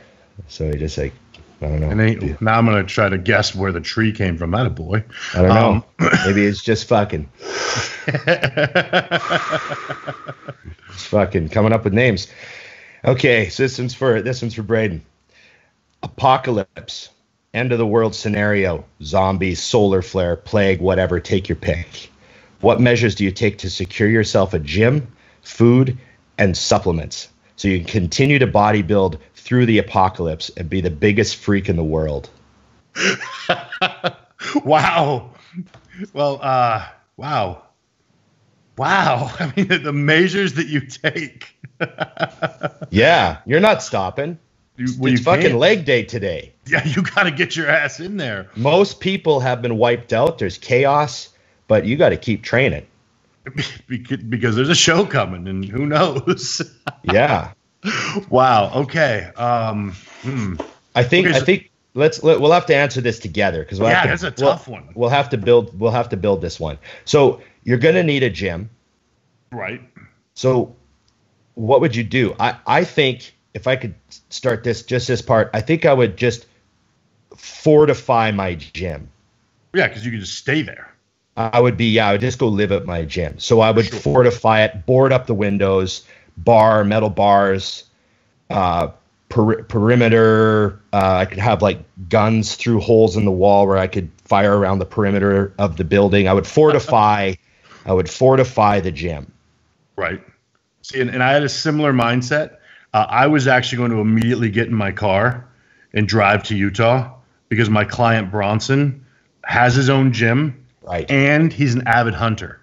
So he just like, I don't know. And now I'm gonna try to guess where the tree came from. That a boy. I don't know. Maybe it's just fucking. Just fucking coming up with names. Okay, so this one's for Braden. Apocalypse, end of the world scenario, zombies, solar flare, plague, whatever. Take your pick. What measures do you take to secure yourself a gym, food, and supplements so you can continue to bodybuild through the apocalypse and be the biggest freak in the world? Wow. Well, wow. I mean, the measures that you take. Yeah, you're not stopping. It's fucking leg day today. Yeah, you got to get your ass in there. Most people have been wiped out. There's chaos, but you got to keep training. Because there's a show coming, and who knows? Yeah. Wow. Okay. I think we'll have to answer this together because that's a tough one. We'll have to build this one. So you're gonna need a gym, right? So what would you do? I think if I could start this part, I think I would just fortify my gym. Yeah, because you could just stay there. I would just go live at my gym. So I would fortify it, board up the windows, metal bars, perimeter. I could have like guns through holes in the wall where I could fire around the perimeter of the building. I would fortify the gym. Right. See, and I had a similar mindset. I was actually going to immediately get in my car and drive to Utah because my client Bronson has his own gym. Right. And he's an avid hunter.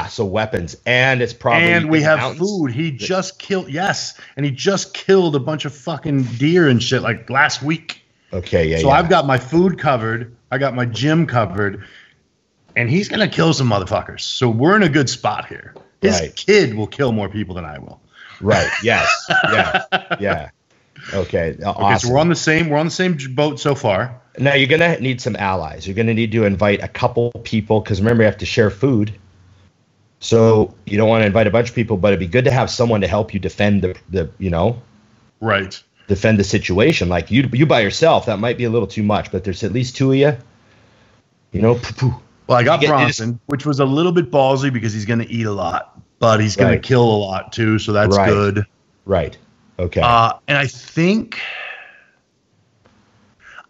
So weapons. And it's probably. And we have food. He just killed. Yes. And he just killed a bunch of fucking deer and shit like last week. Okay. Yeah. So I've got my food covered. I got my gym covered. And he's going to kill some motherfuckers. So we're in a good spot here. His kid will kill more people than I will. Right. Yes. Yeah. Okay. Awesome. So we're on the same boat so far. Now you're gonna need some allies. You're gonna need to invite a couple people because remember you have to share food. So you don't want to invite a bunch of people, but it'd be good to have someone to help you defend defend the situation. Like you by yourself, that might be a little too much, but there's at least 2 of you. Well, I got Bronson, which was a little bit ballsy because he's gonna eat a lot, but he's gonna kill a lot too, so that's good. Right. Okay. And I think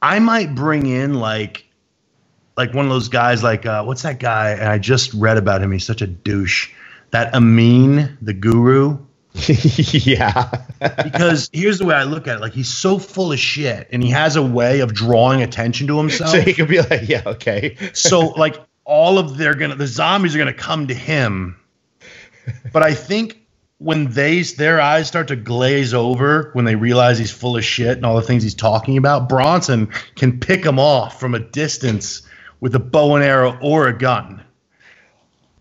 I might bring in like one of those guys like what's that guy? And I just read about him. He's such a douche. That Amin, the guru. Yeah. Because here's the way I look at it. Like, he's so full of shit, and he has a way of drawing attention to himself. So he could be like, yeah, okay. So, like, the zombies are gonna come to him. But I think when their eyes start to glaze over when they realize he's full of shit and all the things he's talking about, Bronson can pick him off from a distance with a bow and arrow or a gun.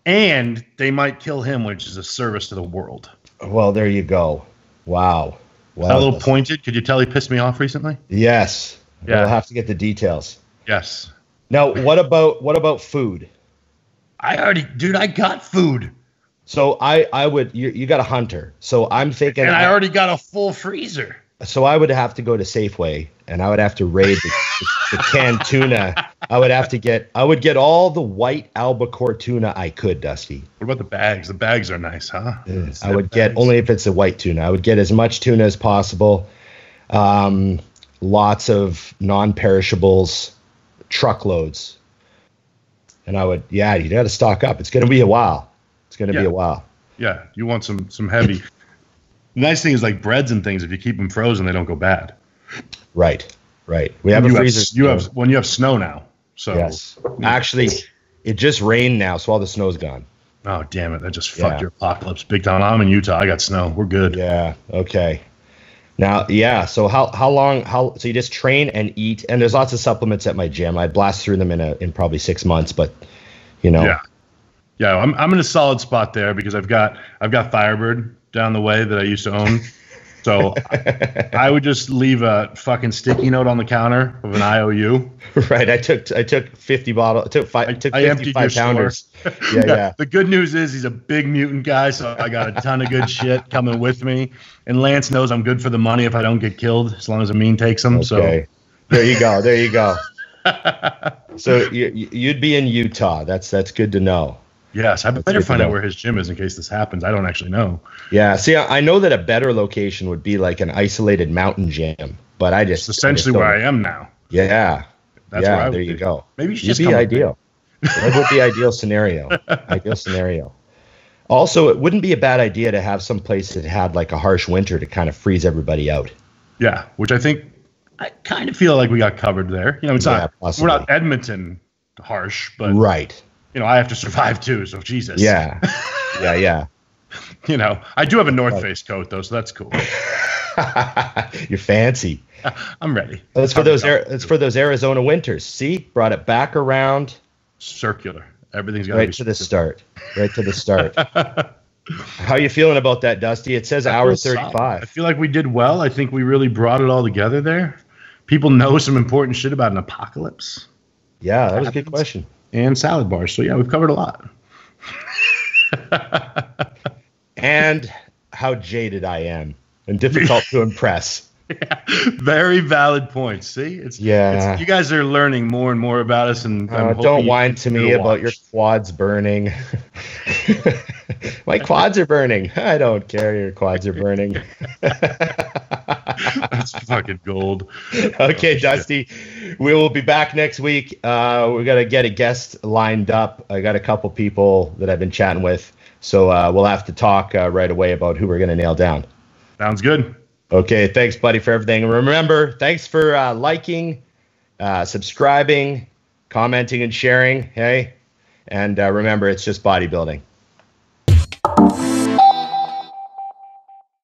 And they might kill him, which is a service to the world. Well, there you go. Wow. Is that a little pointed? Could you tell he pissed me off recently? Yes. Yeah. We'll have to get the details. Yes. Now, what about food? I got food. So I would, you got a hunter. So I'm thinking. And I already got a full freezer. So I would have to go to Safeway and I would have to raid the canned tuna. I would get all the white albacore tuna I could, Dusty. What about the bags? The bags are nice, huh? I would get only if it's a white tuna. I would get as much tuna as possible. Lots of non-perishables, truckloads. And you got to stock up. It's going to be a while. Be a while. Yeah, you want some heavy. The nice thing is, like, breads and things, if you keep them frozen, they don't go bad. Right. We have a freezer. When you have snow now. So yes. Actually, it just rained now, so all the snow's gone. Oh, damn it. That just fucked your apocalypse big time. I'm in Utah. I got snow. We're good. Yeah. Okay. Now, yeah. So how long, so you just train and eat, and there's lots of supplements at my gym. I'd blast through them in probably 6 months, but Yeah. Yeah. I'm in a solid spot there because I've got Firebird down the way that I used to own. So I would just leave a fucking sticky note on the counter of an IOU. Right. I took 50 bottles. I took 55 pounders. Yeah. The good news is he's a big mutant guy, so I got a ton of good shit coming with me. And Lance knows I'm good for the money if I don't get killed, as long as Amin takes them. Okay. So there you go. So you'd be in Utah. That's good to know. Yes, I better find out where his gym is in case this happens. I don't actually know. Yeah, see, I know that a better location would be like an isolated mountain gym, but it's essentially where I am now. Yeah, that's where I would there you go. Maybe you should just be ideal. That would be ideal scenario. Also, it wouldn't be a bad idea to have some place that had like a harsh winter to kind of freeze everybody out. Yeah, which I kind of feel like we got covered there. It's not. Possibly. We're not Edmonton harsh, but right. I have to survive too, so Jesus. Yeah. I do have a North Face coat though, so that's cool. You're fancy. I'm ready. It's for those Arizona winters. See, brought it back around. Circular. Everything's got right to the start. Right to the start. How are you feeling about that, Dusty? It says hour 35. I feel like we did well. I think we really brought it all together there. People know some important shit about an apocalypse. Yeah, that was a good question. And salad bars. So, yeah, we've covered a lot. And how jaded I am and difficult to impress. Yeah, very valid points. See? You guys are learning more and more about us. And don't whine to me about your quads burning. My quads are burning. I don't care. Your quads are burning. That's fucking gold. Okay, Dusty. We will be back next week. We're going to get a guest lined up. I got a couple people that I've been chatting with. So we'll have to talk right away about who we're going to nail down. Sounds good. Okay, thanks, buddy, for everything. And remember, thanks for liking, subscribing, commenting, and sharing. Hey, and remember, it's just bodybuilding.